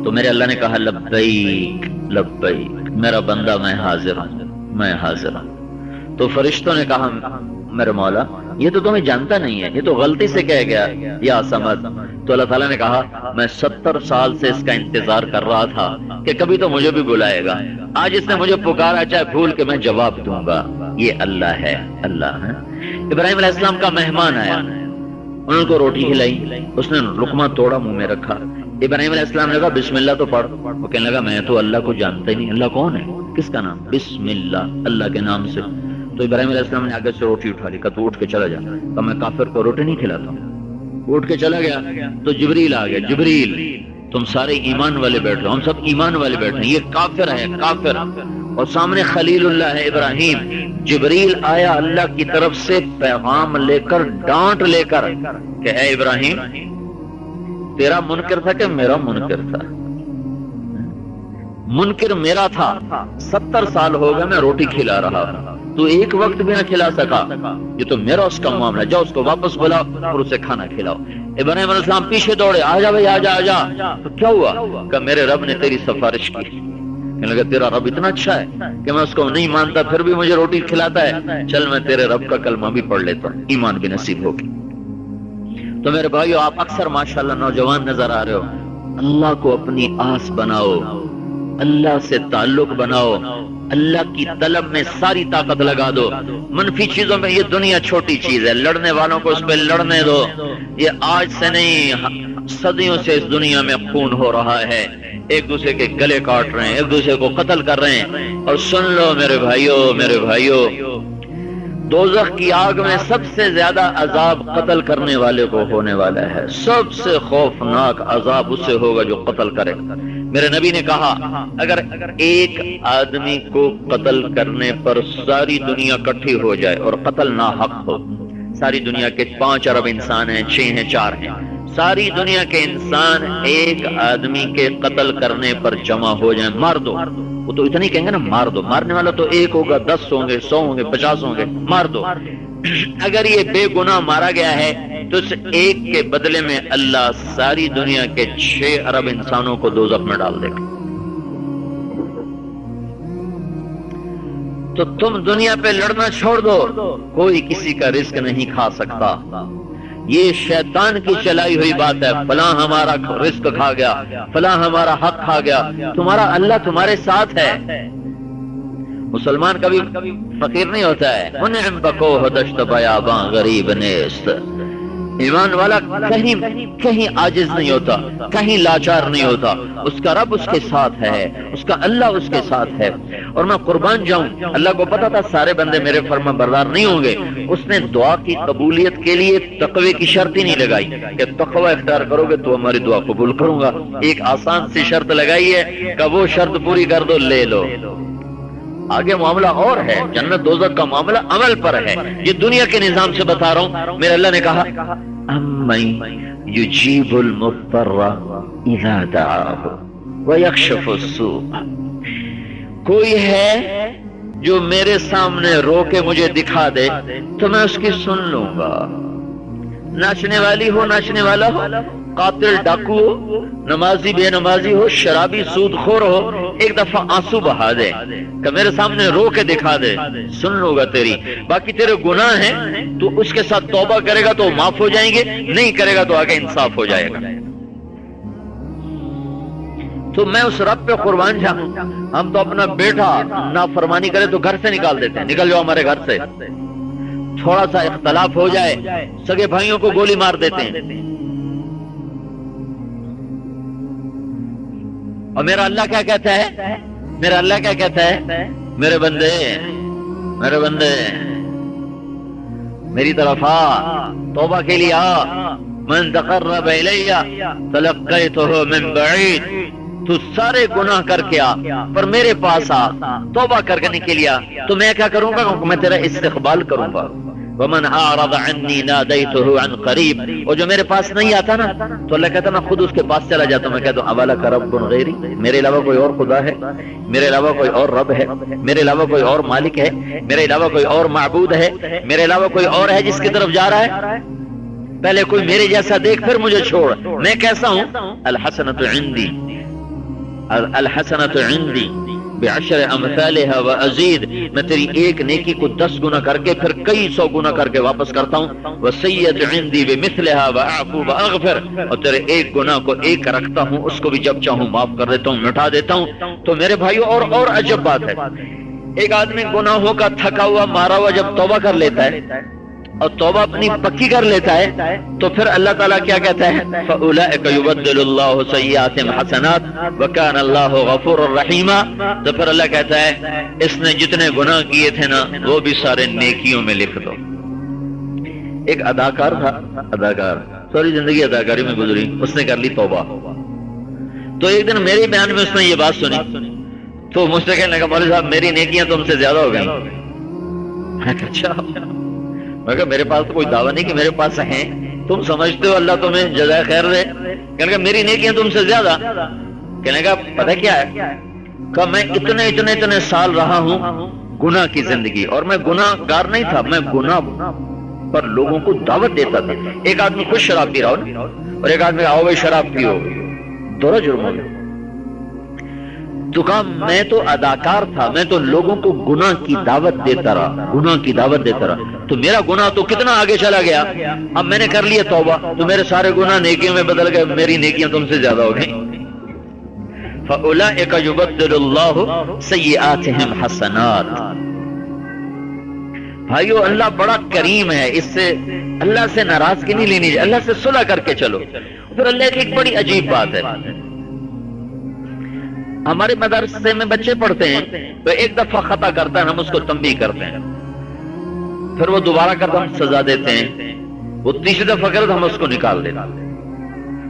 تو میرے اللہ نے کہا لبیک لبیک، میرا بندہ میں حاضر ہوں، میں حاضر ہوں۔ تو فرشتوں نے کہا میرے مولا یہ تو تمہیں جانتا نہیں ہے، یہ تو غلطی سے کہہ گیا یا صمد۔ تو اللہ تعالیٰ نے کہا میں 70 سال سے اس کا انتظار کر رہا تھا کہ کبھی تو مجھے بھی بلائے گا، آج اس نے مجھے پکارا، چاہے بھول کے میں جواب دوں گا۔ یہ اللہ ہے، اللہ ہے۔ ابراہیم علیہ السلام کا مہمان آیا، انہوں کو روٹی کھلائی، اس نے لقمہ توڑا، منہ میں رکھا۔ ابراہیم علیہ السلام نے کہا بسم اللہ تو پڑھ۔ وہ کہنے لگا میں تو اللہ کو جانتا ہی نہیں، اللہ کون ہے، کس کا نام؟ بسم اللہ، اللہ کے نام سے۔ تو ابراہیم علیہ السلام نے آگے سے روٹی اٹھا لی، کہا تو اٹھ کے چلا جا، کہا میں کافر کو روٹی نہیں کھلاتا ہوں۔ اٹھ کے چلا گیا تو جبریل آ گیا، جبریل تم سارے ایمان والے بیٹھے ہو، ہم سب ایمان والے بیٹھے ہیں، یہ کافر ہے کافر، اور سامنے خلیل اللہ ہے ابراہیم۔ جبریل آیا اللہ کی طرف سے پیغام لے کر، ڈانٹ لے کر کہ اے ابراہیم تیرا منکر تھا کہ میرا منکر تھا؟ منکر میرا تھا، 70 سال ہو گئے میں روٹی کھلا رہا، تو ایک وقت بھی نہ کھلا سکا، یہ تو میرا اس کا معاملہ، جاؤ اس کو واپس بلاؤ اور اسے کھانا کھلاؤ۔ ابراہیم علیہ السلام پیچھے دوڑے، آ جا بھائی، آ جا آ جا۔ تو کیا ہوا؟ کہ میرے رب نے تیری سفارش کی۔ کہنے لگا تیرا رب اتنا اچھا ہے کہ میں اس کو نہیں مانتا پھر بھی مجھے روٹی کھلاتا ہے، چل میں تیرے رب کا کلمہ بھی پڑھ لیتا ہوں، ایمان بھی نصیب ہوگی۔ تو میرے بھائیو، آپ اکثر ماشاءاللہ نوجوان نظر آ رہے ہو، اللہ کو اپنی آس بناؤ، اللہ سے تعلق بناؤ، اللہ کی طلب میں ساری طاقت لگا دو۔ منفی چیزوں میں یہ دنیا چھوٹی چیز ہے، لڑنے والوں کو اس پہ لڑنے دو، یہ آج سے نہیں صدیوں سے اس دنیا میں خون ہو رہا ہے، ایک دوسرے کے گلے کاٹ رہے ہیں، ایک دوسرے کو قتل کر رہے ہیں۔ اور سن لو میرے بھائیو، میرے بھائیو، دوزخ کی آگ میں سب سے زیادہ عذاب قتل کرنے والے کو ہونے والا ہے، سب سے خوفناک عذاب اس سے ہوگا جو قتل کرے۔ میرے نبی نے کہا اگر ایک آدمی کو قتل کرنے پر ساری دنیا اکٹھی ہو جائے اور قتل ناحق ہو، ساری دنیا کے 5 ارب انسان ہیں، 6 ہیں، 4 ہیں، ساری دنیا کے انسان ایک آدمی کے قتل کرنے پر جمع ہو جائیں، مار دو، وہ تو اتنا ہی کہیں گے نا مار دو، مارنے والا تو ایک ہوگا، 10 ہوں گے، 100 ہوں گے، 50 ہوں گے، مار دو۔ اگر یہ بے گناہ مارا گیا ہے تو اس ایک کے بدلے میں اللہ ساری دنیا کے 6 ارب انسانوں کو دوزخ میں ڈال دے گا۔ تو تم دنیا پہ لڑنا چھوڑ دو، کوئی کسی کا رزق نہیں کھا سکتا، یہ شیطان کی چلائی ہوئی بات ہے، فلاں ہمارا رزق کھا گیا، فلاں ہمارا حق کھا گیا، تمہارا اللہ تمہارے ساتھ ہے۔ مسلمان کبھی فقیر نہیں ہوتا ہے، منعم بکوہ دشت بیاباں غریب نیست، ایمان والا کہیں عاجز نہیں ہوتا، کہیں لاچار نہیں ہوتا، اس کا رب اس کے ساتھ ہے، اس کا اللہ اس کے ساتھ ہے۔ اور میں قربان جاؤں، اللہ کو پتا تھا سارے بندے میرے فرما بردار نہیں ہوں گے، اس نے دعا کی قبولیت کے لیے تقوی کی شرط ہی نہیں لگائی کہ تقوی اختیار کرو گے تو ہماری دعا قبول کروں گا، ایک آسان سی شرط لگائی ہے کہ وہ شرط پوری کر دو، لے لو۔ آگے معاملہ اور ہے، جنت دوزخ کا معاملہ عمل پر ہے، یہ دنیا کے نظام سے بتا رہا ہوں۔ میرے اللہ نے کہا امن یجیب المضطر اذا دعاہ ویکشف السوء، کوئی ہے جو میرے سامنے رو کے مجھے دکھا دے تو میں اس کی سن لوں گا، ناچنے والی ہو، ناچنے والا ہو، قاتل ڈاکو ہو، نمازی بے نمازی ہو، شرابی سود خور ہو، ایک دفعہ آنسو بہا دے کہ میرے سامنے رو کے دکھا دے، سن لوں گا تیری، باقی تیرے گناہ ہیں تو اس کے ساتھ توبہ کرے گا تو معاف ہو جائیں گے، نہیں کرے گا تو آگے انصاف ہو جائے گا۔ تو میں اس رب پہ قربان جاؤں۔ ہم تو اپنا بیٹا نافرمانی کرے تو گھر سے نکال دیتے ہیں، نکل جاؤ ہمارے گھر سے، تھوڑا سا اختلاف ہو جائے سگے بھائیوں کو گولی مار دیتے ہیں۔ اور میرا اللہ کیا کہتا ہے؟ میرا اللہ کیا کہتا ہے؟ میرے بندے، میرے بندے میری طرف آ، توبہ کے لیے آ، من تقرب الی تلقیتہ من بعید، تو سارے گناہ کر کے آ پر میرے پاس آ، توبہ کرنے کے لیے آ، تو میں کیا کروں گا؟ میں تیرا استقبال کروں گا۔ ومن اعرض عنی نادیتہ عن قریب، اور جو میرے پاس نہیں آتا نا تو اللہ کہتا میں خود اس کے پاس چلا جاتا ہوں، میں کہتا ہوں اولک رب غیری، میرے علاوہ کوئی اور خدا ہے؟ میرے علاوہ کوئی اور رب ہے؟ میرے علاوہ کوئی اور مالک ہے؟ میرے علاوہ کوئی اور معبود ہے؟ میرے علاوہ کوئی اور ہے جس کی طرف جا رہا ہے؟ پہلے کوئی میرے جیسا دیکھ پھر مجھے چھوڑ، میں کیسا ہوں؟ الحسنۃ عندی، الحسنۃ عندی بعشر امثالها وازید، میں تیری ایک نیکی کو 10 گنا کر کے پھر کئی 100 گنا کر کے واپس کرتا ہوں۔ وسید عندی بمثلها واعفو واغفر، اور تیرے ایک گناہ کو ایک رکھتا ہوں، اس کو بھی جب چاہوں معاف کر دیتا ہوں، مٹا دیتا ہوں۔ تو میرے بھائیو اور عجب بات ہے، ایک آدمی گناہوں کا تھکا ہوا مارا ہوا جب توبہ کر لیتا ہے اور توبہ اپنی پکی کر لیتا ہے تو پھر اللہ تعالیٰ کیا کہتا ہے؟ فَأُولَئِكَ يُبَدِّلُ اللَّهُ سَيِّئَاتِهِمْ حَسَنَاتٍ وَكَانَ اللَّهُ غَفُورًا رَحِيمًا، تو پھر اللہ کہتا ہے اس نے جتنے گناہ کیے تھے نا وہ بھی سارے نیکیوں میں لکھ دو۔ ایک اداکار تھا، اداکار ساری زندگی اداکاری میں گزری، اس نے کر لی توبہ، تو ایک دن میرے بیان میں اس نے یہ بات سنی تو مجھ سے کہنے لگا مولوی صاحب میری نیکیاں تم سے زیادہ ہو گئی۔ میں کہا اچھا، میں کہا میرے پاس تو کوئی دعویٰ نہیں کہ میرے پاس ہیں، تم سمجھتے ہو اللہ تمہیں جزائے خیر دے، کہنے لگا میری نیکیاں تم سے زیادہ، کہنے لگا پتہ کیا ہے کہ میں اتنے سال رہا ہوں گناہ کی زندگی، اور میں گناہ گار نہیں تھا، میں گناہ پر لوگوں کو دعوت دیتا تھا۔ ایک آدمی خود شراب پی رہا ہو اور ایک آدمی آؤ بھائی شراب پیو، دونوں جرم ہو گئے۔ تو کہا میں تو اداکار تھا، میں تو لوگوں کو گناہ کی دعوت دیتا رہا، گناہ کی دعوت دیتا رہا، تو میرا گناہ تو کتنا آگے چلا گیا، اب میں نے کر لیا توبہ تو میرے سارے گناہ نیکیوں میں بدل گئے، میری نیکیاں تم سے زیادہ ہو گئیں۔ فَأُولَئِكَ يُبَدِّلُ اللَّهُ سَيِّئَاتِهِمْ حَسَنَاتٍ۔ بھائیو اللہ بڑا کریم ہے، اس سے اللہ سے ناراضگی نہیں لینی چاہیے، اللہ سے صلح کر کے چلو۔ پھر اللہ کی ایک بڑی عجیب بات ہے، ہمارے مدرسے میں بچے پڑھتے ہیں تو ایک دفعہ خطا کرتا ہے ہم اس کو تنبیہ کرتے ہیں، پھر وہ دوبارہ کرتا ہم سزا دیتے ہیں، وہ تیسری دفعہ کرتا تو ہم اس کو نکال دیتے ہیں،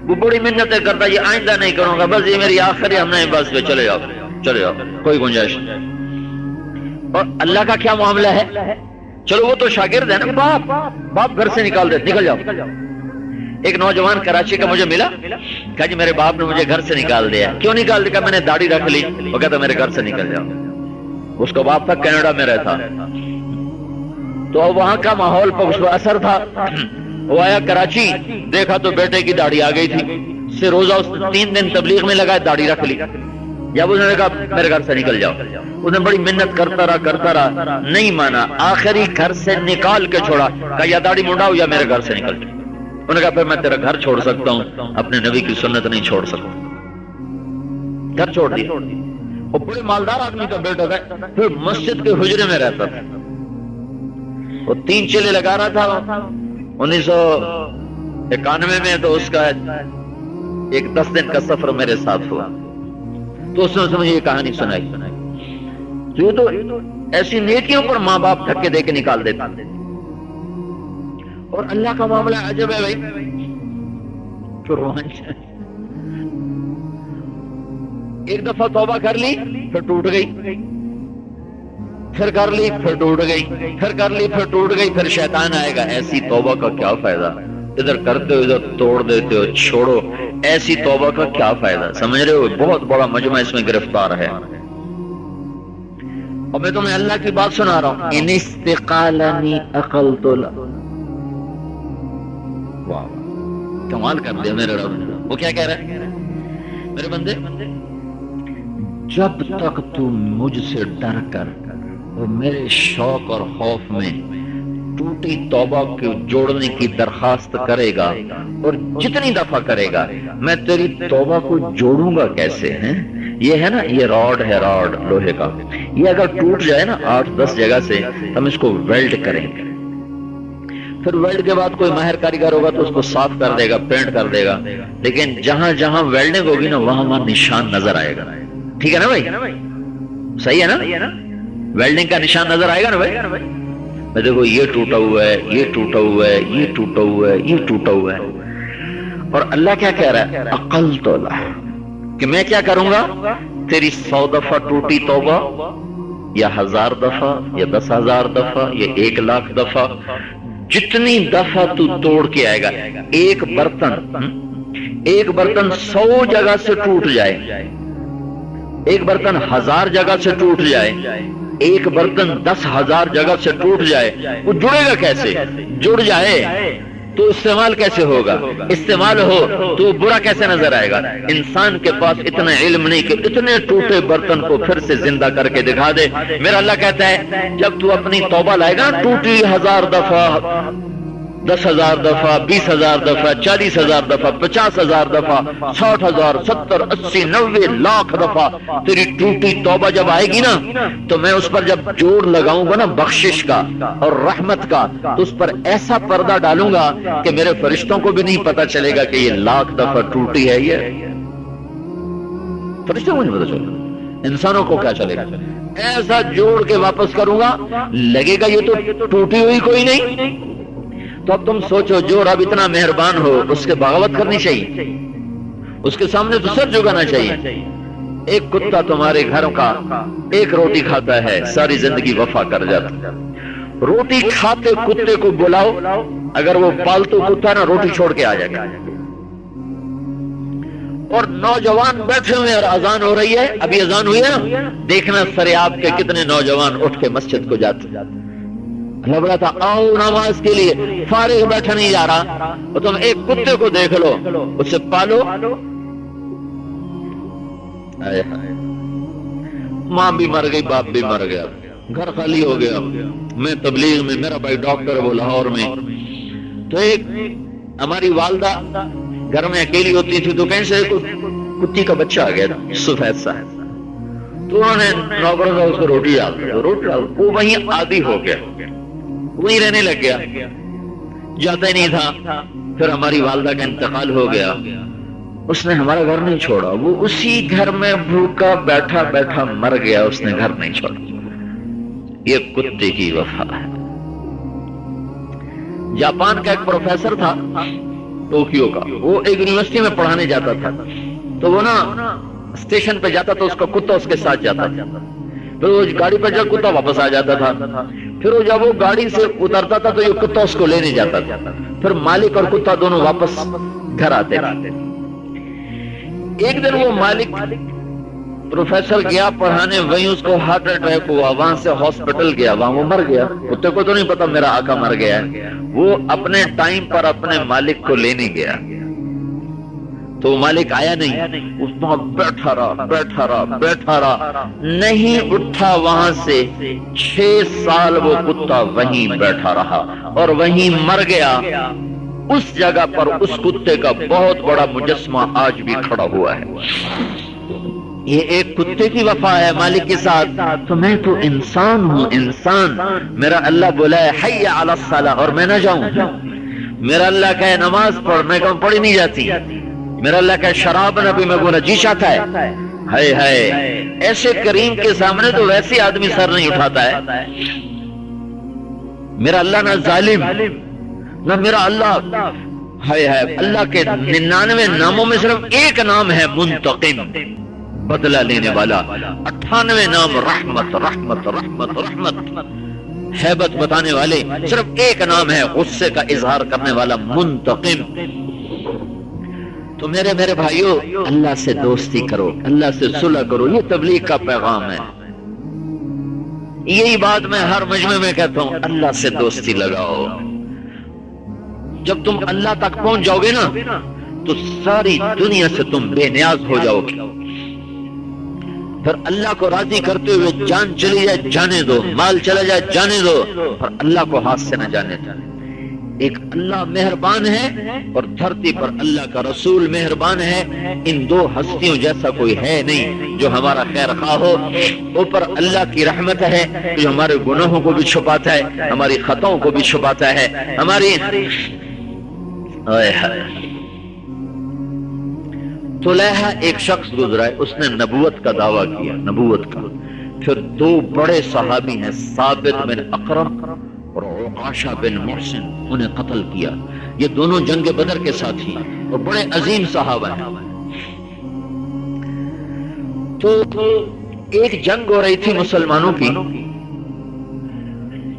وہ بڑی منتیں کرتا یہ آئندہ نہیں کروں گا، بس یہ میری آخری ہم نے بس چلے جاؤ چلے جاؤ، کوئی گنجائش نہیں۔ اور اللہ کا کیا معاملہ ہے؟ چلو وہ تو شاگرد ہے نا، باپ گھر سے نکال دے، نکل جاؤ۔ ایک نوجوان کراچی کا مجھے ملا، کہا جی میرے باپ نے مجھے گھر سے نکال دیا۔ کیوں نکال دیا؟ میں نے داڑھی رکھ لی۔ وہ کہتا میرے گھر سے نکل جاؤ۔ اس کا باپ تھا کینیڈا میں رہتا، تو وہاں کا ماحول پر اس پر اثر تھا۔ وہ آیا کراچی، دیکھا تو بیٹے کی داڑھی آ گئی تھی، سے روزہ اس نے 3 دن تبلیغ میں لگائے، داڑھی رکھ لی۔ جب اس نے کہا میرے گھر سے نکل جاؤ، اس نے بڑی منت کرتا رہا، نہیں مانا، آخری گھر سے نکال کے چھوڑا، کہا یا داڑھی منڈاؤ یا میرے گھر سے نکل جاؤ۔ انہوں نے کہا پھر میں تیرا گھر چھوڑ سکتا ہوں، اپنے نبی کی سنت نہیں چھوڑ سکتا۔ گھر چھوڑ دیا، اور بڑے مالدار آدمی کا بیٹا تھا، پھر مسجد کے حجرے میں رہتا تھا، وہ 3 چیلے لگا رہا تھا۔ 1991 میں تو اس کا ایک 10 دن کا سفر میرے ساتھ ہوا، تو اس نے مجھے یہ کہانی سنائی، تو یہ تو ایسی نیکیوں پر ماں باپ دھکے دے کے نکال دیتا، اور اللہ کا معاملہ عجب ہے بھائی، ایک دفعہ توبہ کر لی پھر ٹوٹ گئی، پھر کر لی پھر ٹوٹ گئی، پھر کر لی پھر ٹوٹ گئی، پھر شیطان آئے گا ایسی توبہ کا کیا فائدہ، ادھر کرتے ہو ادھر توڑ دیتے ہو، چھوڑو، ایسی توبہ کا کیا فائدہ، سمجھ رہے ہو؟ بہت بڑا مجمع اس میں گرفتار ہے۔ اور میں تمہیں اللہ کی بات سنا رہا ہوں، ان استقالنی اقلت له، کمال کر دیا میرے رب. وہ کیا کہہ رہا ہے میرے بندے؟ جب تک تو مجھ سے ڈر کر اور میرے شوق اور خوف میں ٹوٹی توبہ کو جوڑنے کی درخواست کرے گا اور جتنی دفعہ کرے گا میں تیری توبہ کو جوڑوں گا کیسے ہیں؟ یہ ہے نا، یہ راڈ ہے، راڈ لوہے کا، یہ اگر ٹوٹ جائے نا 8-10 جگہ سے ہم اس کو ویلڈ کریں گے. پھر ویلڈ کے بعد کوئی ماہر کاریگر ہوگا تو اس کو صاف کر دے گا، پینٹ کر دے گا، لیکن جہاں جہاں ویلڈنگ ہوگی نا وہاں وہاں نشان نظر آئے گا. ٹھیک ہے نا بھائی؟ صحیح ہے نا؟ ویلڈنگ کا نشان نظر آئے گا نا بھائی؟ میں دیکھو یہ ٹوٹا ہوا ہے، یہ ٹوٹا ہوا ہے، یہ ٹوٹا ہوا ہے، یہ ٹوٹا ہوا ہے. اور اللہ کیا کہہ رہا ہے؟ عقل تو لا کہ میں کیا کروں گا؟ تیری 100 دفعہ ٹوٹی توبہ یا 1000 دفعہ یا 10,000 دفعہ یا 1,00,000 دفعہ، جتنی دفعہ تو توڑ کے آئے گا. ایک برتن 100 جگہ سے ٹوٹ جائے، ایک برتن 1000 جگہ سے ٹوٹ جائے، ایک برتن 10,000 جگہ سے ٹوٹ جائے، وہ جڑے گا کیسے؟ جڑ جائے تو استعمال کیسے ہوگا؟ استعمال ہو تو برا کیسے نظر آئے گا؟ انسان کے پاس اتنا علم نہیں کہ اتنے ٹوٹے برتن کو پھر سے زندہ کر کے دکھا دے. میرا اللہ کہتا ہے جب تو اپنی توبہ لائے گا ٹوٹی 1000 دفعہ، 10,000 دفعہ، 20,000 دفعہ، 40,000 دفعہ، 50,000 دفعہ، 60,000، 70، 80، 90 لاکھ دفعہ تیری ٹوٹی توبہ جب آئے گی نا تو میں اس پر جب جوڑ لگاؤں گا نا بخشش کا اور رحمت کا تو اس پر ایسا پردہ ڈالوں گا کہ میرے فرشتوں کو بھی نہیں پتا چلے گا کہ یہ 1,00,000 دفعہ ٹوٹی ہے. یہ فرشتوں کو نہیں پتا چلے گا، انسانوں کو کیا چلے گا؟ ایسا جوڑ کے واپس کروں گا، لگے گا یہ تو ٹوٹی ہوئی کوئی نہیں. تو اب تم سوچو جو رب اتنا مہربان ہو اس کے بغاوت کرنی چاہیے، اس کے سامنے تو سر جھکانا چاہیے. ایک کتا تمہارے گھر کا ایک روٹی کھاتا ہے ساری زندگی وفا کر جاتا. روٹی کھاتے کتے کو بلاؤ، اگر وہ پالتو کتا نا روٹی چھوڑ کے آ جائے گا. اور نوجوان بیٹھے ہوئے اور اذان ہو رہی ہے، ابھی اذان ہوئی ہے نا، دیکھنا سرے آپ کے کتنے نوجوان اٹھ کے مسجد کو جاتے. اللہ بڑا تھا آؤ نماز کے لیے، فارغ بیٹھا نہیں جا رہا. اور تم ایک کتے کو دیکھ لو، اسے پالو، ماں بھی مر گئی، باپ بھی مر گیا، گھر خالی ہو گیا. میں تبلیغ میں، میرا بھائی ڈاکٹر ہے وہ لاہور میں، تو ایک ہماری والدہ گھر میں اکیلی ہوتی تھی تو کہیں سے کتی کا بچہ آ گیا تھا سفید سا، تو انہوں نے نوکروں کا اس کو روٹی ڈال دیا. وہ وہیں عادی ہو گیا، وہیں رہنے لگ گیا، جاتا ہی نہیں تھا. پھر ہماری والدہ کا انتقال ہو گیا، اس نے ہمارا گھر نہیں چھوڑا، وہ اسی گھر میں بھوکا بیٹھا بیٹھا مر گیا، اس نے گھر نہیں چھوڑا. یہ کتے کی وفا ہے. جاپان کا ایک پروفیسر تھا ٹوکیو کا، وہ ایک یونیورسٹی میں پڑھانے جاتا تھا، تو وہ نا اسٹیشن پہ جاتا تو اس کا کتا اس کے ساتھ جاتا، پھر وہ گاڑی پہ جا کتا واپس آ جاتا تھا. پھر وہ جب وہ گاڑی سے اترتا تھا تو یہ کتا اس کو لینے جاتا تھا. پھر مالک اور کتا دونوں واپس گھر آتے. ایک دن وہ مالک پروفیسر گیا پڑھانے، وہیں اس کو ہارٹ اٹیک ہوا، وہاں سے ہاسپٹل گیا، وہاں وہ مر گیا. کتے کو تو نہیں پتا میرا آقا مر گیا ہے. وہ اپنے ٹائم پر اپنے مالک کو لینے گیا تو مالک آیا نہیں، اس وہاں بیٹھا رہا نہیں اٹھا. وہاں سے 6 سال وہ کتا وہیں بیٹھا رہا اور وہیں مر گیا. اس جگہ پر اس کتے کا بہت بڑا مجسمہ آج بھی کھڑا ہوا ہے. یہ ایک کتے کی وفا ہے مالک کے ساتھ. تو میں تو انسان ہوں، انسان. میرا اللہ بولا ہے حی علی الصلاۃ اور میں نہ جاؤں. میرا اللہ کہے نماز پڑھ، میں کہوں پڑھی نہیں جاتی. میرا اللہ کہے شراب نہ پی، میں کہوں جی چاہتا ہے. ہائے ایسے کریم کے سامنے تو ویسے آدمی سر نہیں اٹھاتا ہے. میرا اللہ نہ ظالم نہ میرا اللہ. اللہ کے 99 ناموں میں صرف ایک نام ہے منتقم، بدلہ لینے والا. 98 نام رحمت رحمت رحمت رحمت، ہیبت بتانے والے. صرف ایک نام ہے غصے کا اظہار کرنے والا، منتقم. تو میرے بھائیو، اللہ سے دوستی کرو، اللہ سے صلح کرو. یہ تبلیغ کا پیغام ہے. یہی بات میں ہر مجمع میں کہتا ہوں، اللہ سے دوستی لگاؤ. جب تم اللہ تک پہنچ جاؤ گے نا تو ساری دنیا سے تم بے نیاز ہو جاؤ گے. پھر اللہ کو راضی کرتے ہوئے جان چلی جائے جانے دو، مال چلا جائے جانے دو، اور اللہ کو ہاتھ سے نہ جانے دو. ایک اللہ مہربان ہے اور دھرتی پر اللہ کا رسول مہربان ہے. ان دو ہستیوں جیسا کوئی ہے نہیں جو ہمارا خیر خواہ ہو. اوپر اللہ کی رحمت ہے جو ہمارے گناہوں کو بھی چھپاتا ہے، ہماری خطاؤں کو بھی چھپاتا ہے، ہماری طلحہ ایک شخص گزرا ہے، اس نے نبوت کا دعویٰ کیا، نبوت کا. پھر دو بڑے صحابی ہیں، ثابت بن اقرم اور عکاشہ بن محسن، انہیں قتل کیا. یہ دونوں جنگ بدر کے ساتھی اور بڑے عظیم صحابہ ہیں. تو ایک جنگ ہو رہی تھی مسلمانوں کی،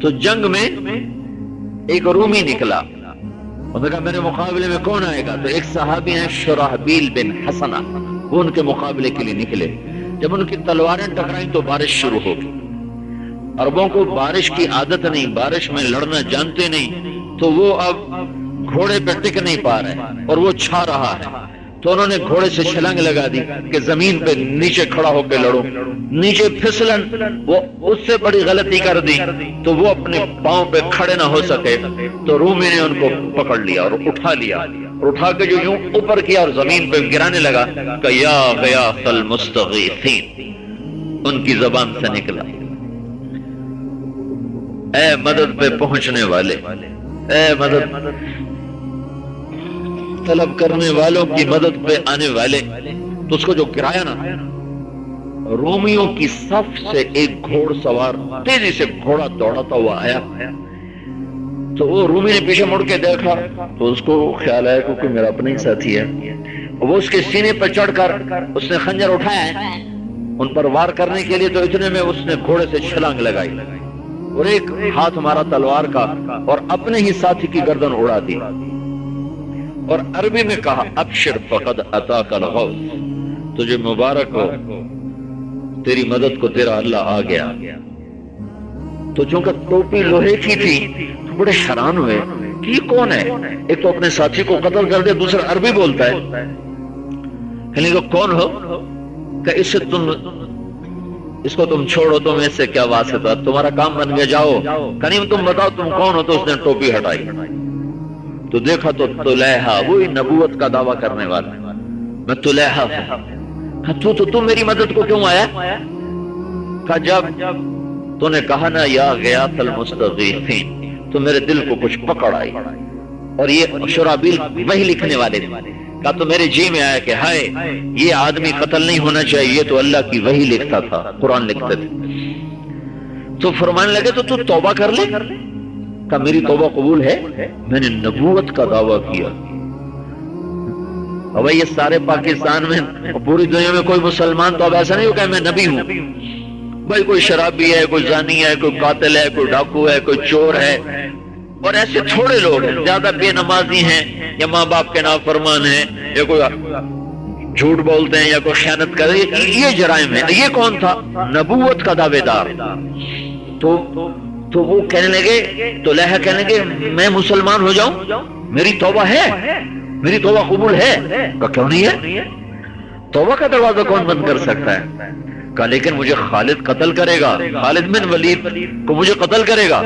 تو جنگ میں ایک رومی نکلا. انہوں نے کہا میرے مقابلے میں کون آئے گا؟ تو ایک صحابی ہیں شرحبیل بن حسنہ، وہ ان کے مقابلے کے لیے نکلے. جب ان کی تلواریں ٹکرائیں تو بارش شروع ہو گئی. عربوں کو بارش کی عادت نہیں، بارش میں لڑنا جانتے نہیں، تو وہ اب گھوڑے پہ ٹک نہیں پا رہے اور وہ چھا رہا ہے. تو انہوں نے گھوڑے سے چھلانگ لگا دی کہ زمین پہ نیچے کھڑا ہو کے لڑو. نیچے پھسلن، وہ اس سے بڑی غلطی کر دی تو وہ اپنے پاؤں پہ کھڑے نہ ہو سکے. تو رومی نے ان کو پکڑ لیا اور اٹھا لیا، اور اٹھا کے جو یوں اوپر کیا اور زمین پہ گرانے لگا کہ یا غیاث المستغیثین. ان کی زبان سے نکلا اے مدد پہ پہنچنے والے، اے مدد طلب کرنے والوں کی مدد پہ آنے والے. تو اس کو جو گرایا نا، رومیوں کی صف سے ایک گھوڑ سوار تیزی سے گھوڑا دوڑاتا ہوا آیا. تو وہ رومی نے پیچھے مڑ کے دیکھا تو اس کو خیال آیا کہ میرا اپنا ہی ساتھی ہے. وہ اس کے سینے پر چڑھ کر اس نے خنجر اٹھایا ہے ان پر وار کرنے کے لیے. تو اتنے میں اس نے گھوڑے سے چھلانگ لگائی اور ایک ہاتھ مارا تلوار کا اور اپنے ہی ساتھی کی گردن اڑا دی، اور عربی میں کہا ابشر فقد اتاک الغوث، تجھے مبارک ہو، تیری مدد کو تیرا اللہ آ گیا. تو چونکہ ٹوپی لوہے کی تھی تو بڑے حیران ہوئے کہ یہ کون ہے؟ ایک تو اپنے ساتھی کو قتل کر دے، دوسرا عربی بولتا ہے. کہنے کو کون ہو؟ کہ اس کو تم چھوڑو، تم اس سے کیا واسطہ، تمہارا کام بن گیا، جاؤ. کریم تم بتاؤ تم کون ہو؟ تو اس نے ٹوپی ہٹائی تو دیکھا تو طلحہ، وہی نبوت کا دعویٰ کرنے والا، میں طلحہ ہوں. تو میری مدد کو کیوں آیا؟ کہ جب تو نے کہا نا یا غیاث المستغیثین، تو میرے دل کو کچھ پکڑ آئی. اور یہ شرحبیل وہی لکھنے والے تھے. کہا تو میرے جی میں آیا کہ ہائے یہ آدمی قتل نہیں ہونا چاہیے، یہ تو اللہ کی وحی لکھتا تھا، قرآن لکھتے تھے. تو فرمانے لگے تو توبہ کر لے. کہا میری توبہ قبول ہے، میں نے نبوت کا دعویٰ کیا. اب یہ سارے پاکستان میں پوری دنیا میں کوئی مسلمان تو اب ایسا نہیں ہو کہ میں نبی ہوں. بھائی کوئی شرابی ہے، کوئی زانی ہے، کوئی قاتل ہے، کوئی ڈاکو ہے، کوئی چور ہے، اور ایسے تھوڑے لوگ ہیں. زیادہ بے نمازی ہیں یا ماں باپ کے نافرمان ہیں یا کوئی جھوٹ بولتے ہیں یا کوئی خیانت کرے، یہ جرائم ہے. یہ کون تھا؟ نبوت کا دعوے دار. تو وہ کہنے لگے، طلحہ کہنے لگے میں مسلمان ہو جاؤں، میری توبہ ہے، میری توبہ قبول ہے. کہا کیوں نہیں ہے؟ توبہ کا دروازہ کون بند کر سکتا ہے؟ کہا لیکن مجھے خالد قتل کرے گا، خالد بن ولید کو مجھے قتل کرے گا.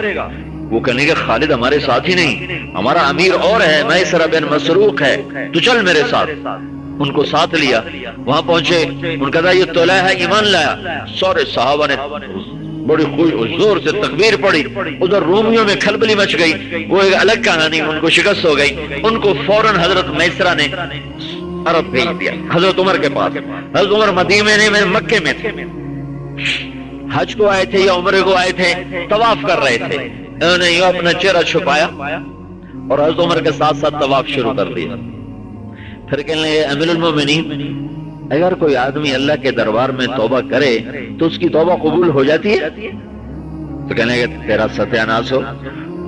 وہ کہنے کہ خالد ہمارے ساتھ ہی نہیں، ہمارا امیر اور ہے، میسر بن مسروق ہے، تو چل میرے ساتھ. ان کو ساتھ لیا، وہاں پہنچے، ان کا یہ طلحہ ایمان لایا. سارے صحابہ نے بڑی زور سے تکبیر پڑی. ادھر رومیوں میں کھلبلی مچ گئی، وہ ایک الگ کہانی، ان کو شکست ہو گئی. ان کو فوراً حضرت میسرہ نے عرب بھیج دیا حضرت عمر کے پاس. حضرت عمر مدینے میں مکے میں تھے، حج کو آئے تھے یا عمرے کو آئے تھے، طواف کر رہے تھے. انہوں نے یہ اپنا چہرہ چھپایا اور حضرت عمر کے ساتھ ساتھ طواف شروع کر دیا. پھر کہنے لگے امیر المومنین، اگر کوئی آدمی اللہ کے دربار میں توبہ کرے تو اس کی توبہ قبول ہو جاتی ہے؟ تو کہنے لگے تیرا ستیہ ناس ہو،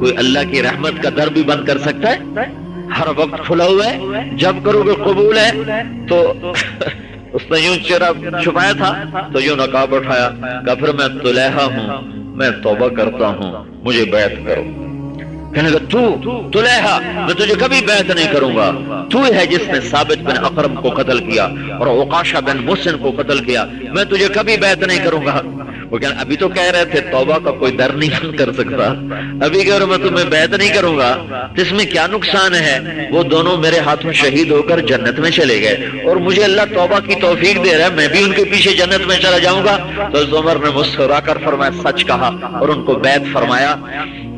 کوئی اللہ کی رحمت کا در بھی بند کر سکتا ہے؟ ہر وقت کھلا ہوا ہے، جب کرو گے قبول ہے. تو اس نے یوں چہرہ چھپایا تھا تو یوں نقاب اٹھایا، کہا پھر میں طلحہ ہوں، میں توبہ کرتا ہوں، مجھے بیعت کرو. کہنے لگا تو طلحہ میں تجھے کبھی بیعت نہیں کروں گا، تو ہے جس نے ثابت بن اقرم کو قتل کیا اور عکاشہ بن محسن کو قتل کیا، میں تجھے کبھی بیعت نہیں کروں گا۔ وہ کہنا ابھی تو کہہ رہے تھے توبہ کا کوئی در نہیں کر سکتا، ابھی کہہ رہے میں تمہیں بیعت نہیں کروں گا، تو اس میں کیا نقصان ہے؟ وہ دونوں میرے ہاتھوں شہید ہو کر جنت میں چلے گئے اور مجھے اللہ توبہ کی توفیق دے رہا ہے، میں بھی ان کے پیچھے جنت میں چلا جاؤں گا۔ تو عمر نے مسکرا کر فرمایا سچ کہا اور ان کو بیعت فرمایا۔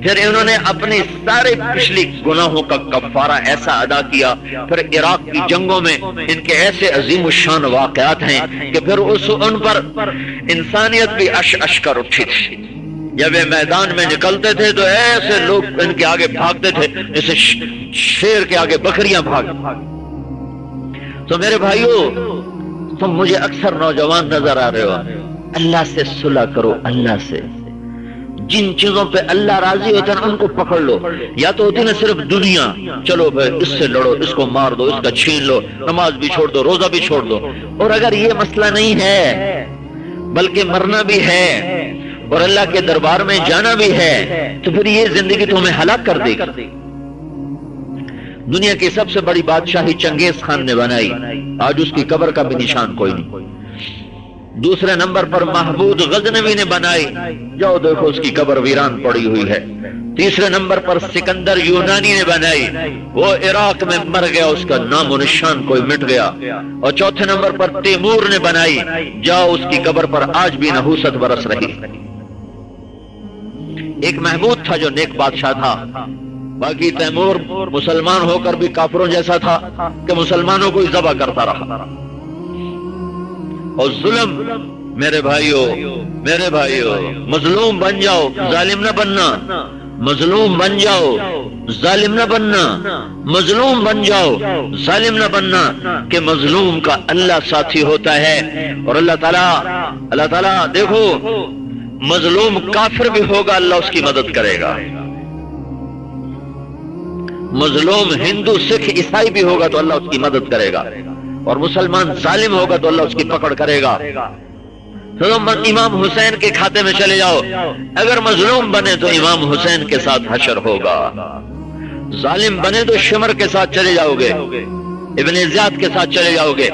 پھر انہوں نے اپنی سارے پچھلی گناہوں کا کفارہ ایسا ادا کیا۔ پھر عراق کی جنگوں میں ان کے ایسے عظیم الشان واقعات ہیں کہ پھر ان پر انسانیت بھی اش کر اٹھی تھی۔ جب یہ میدان میں نکلتے تھے تو ایسے لوگ ان کے آگے بھاگتے تھے جیسے شیر کے آگے بکریاں بھاگ۔ تو میرے بھائیو، تم مجھے اکثر نوجوان نظر آ رہے ہو، اللہ سے صلح کرو، اللہ سے۔ جن چیزوں پہ اللہ راضی ہوتا ہے ان کو پکڑ لو، یا تو ہوتی نا صرف دنیا، چلو بھائی اس سے لڑو، اس کو مار دو، اس کا چھین لو، نماز بھی چھوڑ دو، روزہ بھی چھوڑ دو۔ اور اگر یہ مسئلہ نہیں ہے بلکہ مرنا بھی ہے اور اللہ کے دربار میں جانا بھی ہے تو پھر یہ زندگی تمہیں ہلاک کر دے گی۔ دنیا کی سب سے بڑی بادشاہی چنگیز خان نے بنائی، آج اس کی قبر کا بھی نشان کوئی نہیں۔ دوسرے نمبر پر محمود غزنوی نے بنائی، جاؤ دیکھو اس کی قبر ویران پڑی ہوئی ہے۔ تیسرے نمبر پر سکندر یونانی نے بنائی، وہ عراق میں مر گیا، اس کا نام و نشان کوئی مٹ گیا۔ اور چوتھے نمبر پر تیمور نے بنائی، جاؤ اس کی قبر پر آج بھی نحوست برس رہی۔ ایک محمود تھا جو نیک بادشاہ تھا، باقی تیمور مسلمان ہو کر بھی کافروں جیسا تھا کہ مسلمانوں کو ہی ذبح کرتا رہا۔ اور ظلم، میرے بھائیو مظلوم بن جاؤ، ظالم نہ بننا، مظلوم بن جاؤ، ظالم نہ بننا، مظلوم بن جاؤ، ظالم نہ بننا، کہ مظلوم کا اللہ ساتھی ہوتا ہے۔ اور اللہ تعالیٰ دیکھو، مظلوم کافر بھی ہوگا اللہ اس کی مدد کرے گا، مظلوم ہندو سکھ عیسائی بھی ہوگا تو اللہ اس کی مدد کرے گا، اور مسلمان ظالم ہوگا تو اللہ اس کی پکڑ کرے گا۔ تو امام حسین کے کھاتے میں چلے جاؤ، اگر مظلوم بنے تو امام حسین کے ساتھ حشر ہوگا، ظالم بنے تو شمر کے ساتھ چلے جاؤ گے، ابن زیاد کے ساتھ چلے جاؤ گے۔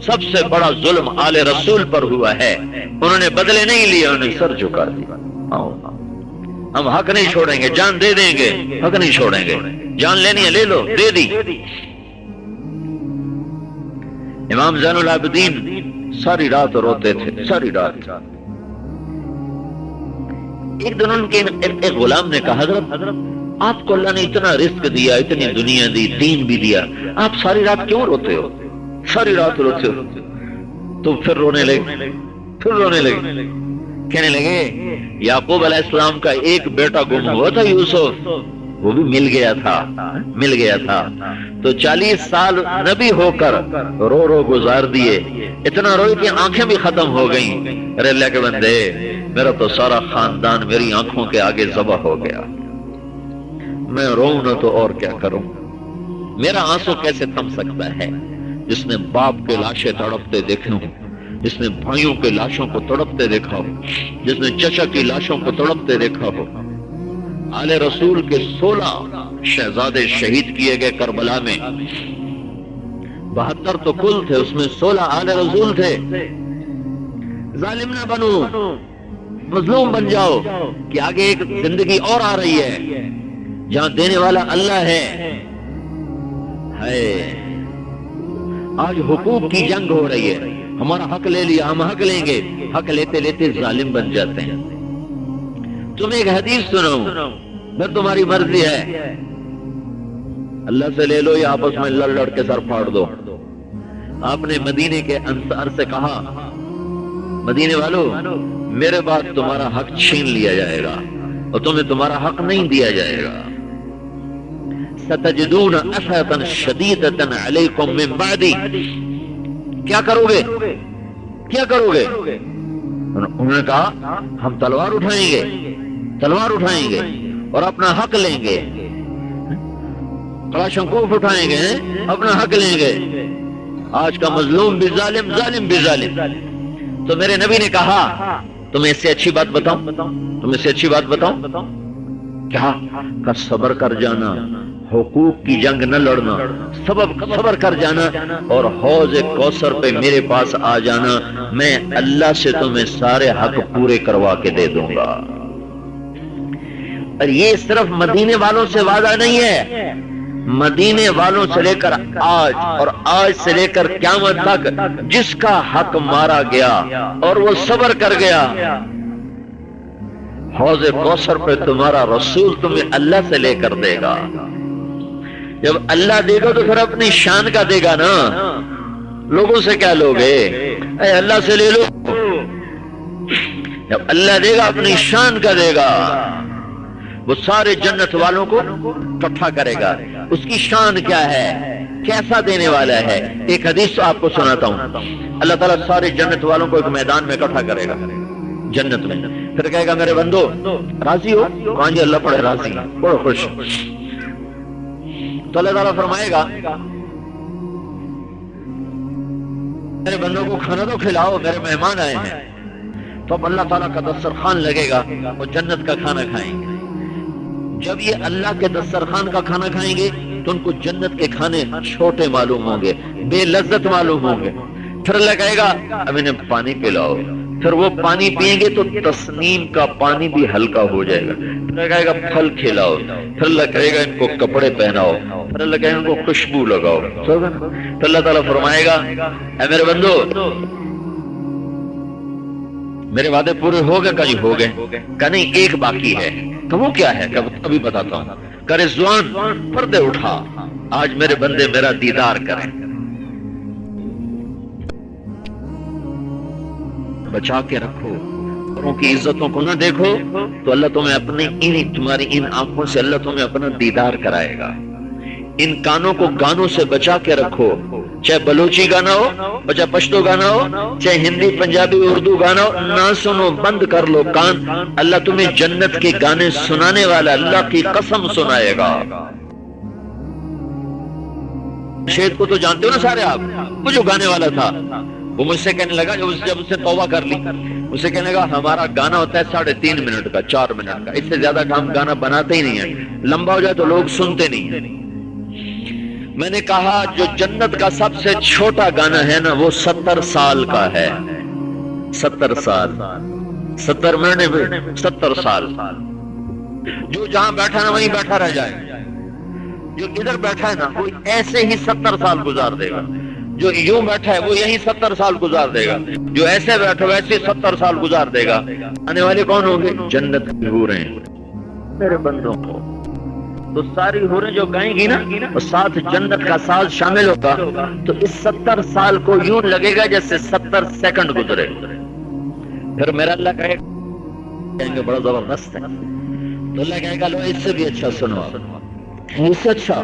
سب سے بڑا ظلم آل رسول پر ہوا ہے، انہوں نے بدلے نہیں لیے، انہوں نے سر جھکا دیا۔ ہم حق نہیں چھوڑیں گے، جان دے دیں گے، حق نہیں چھوڑیں گے، جان لینی ہے لے لو، دے دی۔ امام زین العابدین ساری رات روتے تھے، ساری رات۔ ایک دن ان کے ایک غلام نے کہا، حضرت آپ کو اللہ نے اتنا رزق دیا، اتنی دنیا دی، دین بھی دیا، آپ ساری رات کیوں روتے ہو؟ ساری رات روتے ہو؟ تو پھر رونے لگے، کہنے لگے یعقوب علیہ السلام کا ایک بیٹا گم ہوا تھا، یوسف، وہ بھی مل گیا تھا، تو 40 سال نبی ہو کر رو رو گزار دیے، اتنا روئے کہ آنکھیں بھی ختم ہو گئیں۔ ارے اللہ کے بندے، میرا تو سارا خاندان میری آنکھوں کے آگے ذبح ہو گیا، میں روؤں نہ تو اور کیا کروں؟ میرا آنسو کیسے تھم سکتا ہے؟ جس نے باپ کے لاشیں تڑپتے دیکھے ہوں، جس نے بھائیوں کے لاشوں کو تڑپتے دیکھا ہو، جس نے چچا کی لاشوں کو تڑپتے دیکھا ہو۔ آل رسول کے 16 شہزادے شہید کیے گئے کربلا میں، 72 تو کل تھے، اس میں 16 آل رسول تھے۔ ظالم نہ بنو، مظلوم بن جاؤ، کہ آگے ایک زندگی اور آ رہی ہے جہاں دینے والا اللہ ہے۔ آج حقوق کی جنگ ہو رہی ہے، ہمارا حق لے لیا، ہم حق لیں گے، حق لیتے لیتے ظالم بن جاتے ہیں۔ تم ایک حدیث سنو، میں تمہاری مرضی ہے، اللہ سے لے لو یا آپس میں لڑ کے سر پھاڑ دو۔ آپ نے مدینے کے انصار سے کہا، مدینے والو، میرے بعد تمہارا حق چھین لیا جائے گا اور تمہیں تمہارا حق نہیں دیا جائے گا۔ ستجدون اثرة شدیدة علیکم من بعدی، کیا کرو گے؟ انہوں نے کہا ہم تلوار اٹھائیں گے اور اپنا حق لیں گے، کلاشنکوف اٹھائیں گے، اپنا حق لیں گے۔ آج کا مظلوم بھی ظالم، ظالم بھی ظالم۔ تو میرے نبی نے کہا، تمہیں اس سے اچھی بات بتاؤں، کیا کا صبر کر جانا، حقوق کی جنگ نہ لڑنا، صبر کر جانا، اور حوض کوثر پہ میرے پاس آ جانا، میں اللہ سے تمہیں سارے حق پورے کروا کے دے دوں گا۔ اور یہ صرف مدینے والوں سے وعدہ نہیں ہے، مدینے والوں سے لے کر آج اور آج سے لے کر قیامت تک جس کا حق مارا گیا اور وہ صبر کر گیا، حوض کوثر پہ تمہارا رسول تمہیں اللہ سے لے کر دے گا۔ جب اللہ دے گا تو پھر اپنی شان کا دے گا نا، لوگوں سے کیا لوگے، اے اللہ سے لے لو۔ جب اللہ دے گا اپنی شان کا دے گا، وہ سارے جنت والوں کو اکٹھا کرے گا۔ اس کی شان کیا ہے، کیسا دینے والا ہے؟ ایک حدیث آپ کو سناتا ہوں۔ اللہ تعالیٰ سارے جنت والوں کو ایک میدان میں اکٹھا کرے گا جنت میں، پھر کہے گا میرے بندو راضی ہو؟ کہاں جی اللہ پڑھے راضی، بڑا خوش۔ تو اللہ تعالیٰ فرمائے گا میرے بندوں کو کھانا تو کھلاؤ، میرے مہمان آئے ہیں۔ تو اب اللہ تعالیٰ کا دسترخوان لگے گا، وہ جنت کا کھانا کھائیں گے۔ جب یہ اللہ کے دسترخوان کا کھانا کھائیں گے تو ان کو جنت کے کھانے چھوٹے معلوم ہوں گے، بے لذت معلوم ہوں گے۔ پھر اللہ کہے گا اب انہیں پانی پلاؤ، پھر وہ پانی پیئیں گے تو تسنیم کا پانی بھی ہلکا ہو جائے گا۔ پھر اللہ کہے گا پھل کھلاؤ، پھر اللہ کہے گا ان کو کپڑے پہناؤ، پھر اللہ کہے گا ان کو خوشبو لگاؤ۔ پھر اللہ تعالیٰ فرمائے گا اے میرے بندو میرے وعدے پورے ہو گئے؟ کہیں ہو گئے؟ کہ نہیں ایک باقی ہے۔ تو وہ کیا ہے؟ ابھی بتاتا ہوں۔ کہ رضوان پردے اٹھا، آج میرے بندے میرا دیدار کریں۔ بچا کے رکھو، اوروں کی عزتوں کو نہ دیکھو تو اللہ تمہیں اپنے تمہاری ان آنکھوں سے اللہ تمہیں اپنا دیدار کرائے گا۔ ان کانوں کو گانوں سے بچا کے رکھو، چاہے بلوچی گانا ہو اور چاہے پشتو گانا ہو، چاہے ہندی پنجابی اردو گانا ہو، نہ سنو، بند کر لو کان۔ اللہ تمہیں جنت کے گانے سنانے والا، اللہ کی قسم سنائے گا۔ شہید کو تو جانتے ہو نا سارے آپ، وہ جو گانے والا تھا، وہ مجھ سے کہنے لگا جب اس نے توبہ کر لی، مجھ سے کہنے لگا ہمارا گانا ہوتا ہے 3.5 منٹ کا، 4 منٹ کا، اس سے زیادہ ہم گانا بناتے ہی نہیں ہیں، لمبا ہو جائے تو لوگ سنتے نہیں ہیں۔ میں نے کہا جو جنت کا سب سے چھوٹا گانا ہے نا وہ 70 سال کا ہے، 70 سال، 70 منٹ 70 سال۔ جو جہاں بیٹھا نا وہیں بیٹھا رہ جائے، جو ادھر بیٹھا ہے نا وہ ایسے ہی 70 سال گزار دے گا، جو یوں بیٹھا ہے وہ یہیں 70 سال گزار دے گا، جو ایسے بیٹھا ویسے 70 سال گزار دے گا۔ آنے والے کون ہوں گے؟ جنت کی حوریں میرے بندوں کو۔ تو ساری حوریں جو گائیں گی نا اور ساتھ جنت کا ساز شامل ہوگا تو اس 70 سال کو یوں لگے گا جیسے 70 سیکنڈ گزرے۔ پھر میرا اللہ کہیں گے بڑا زبردست ہے، تو اللہ کہے گا لو اس سے بھی اچھا سنو، اس سے اچھا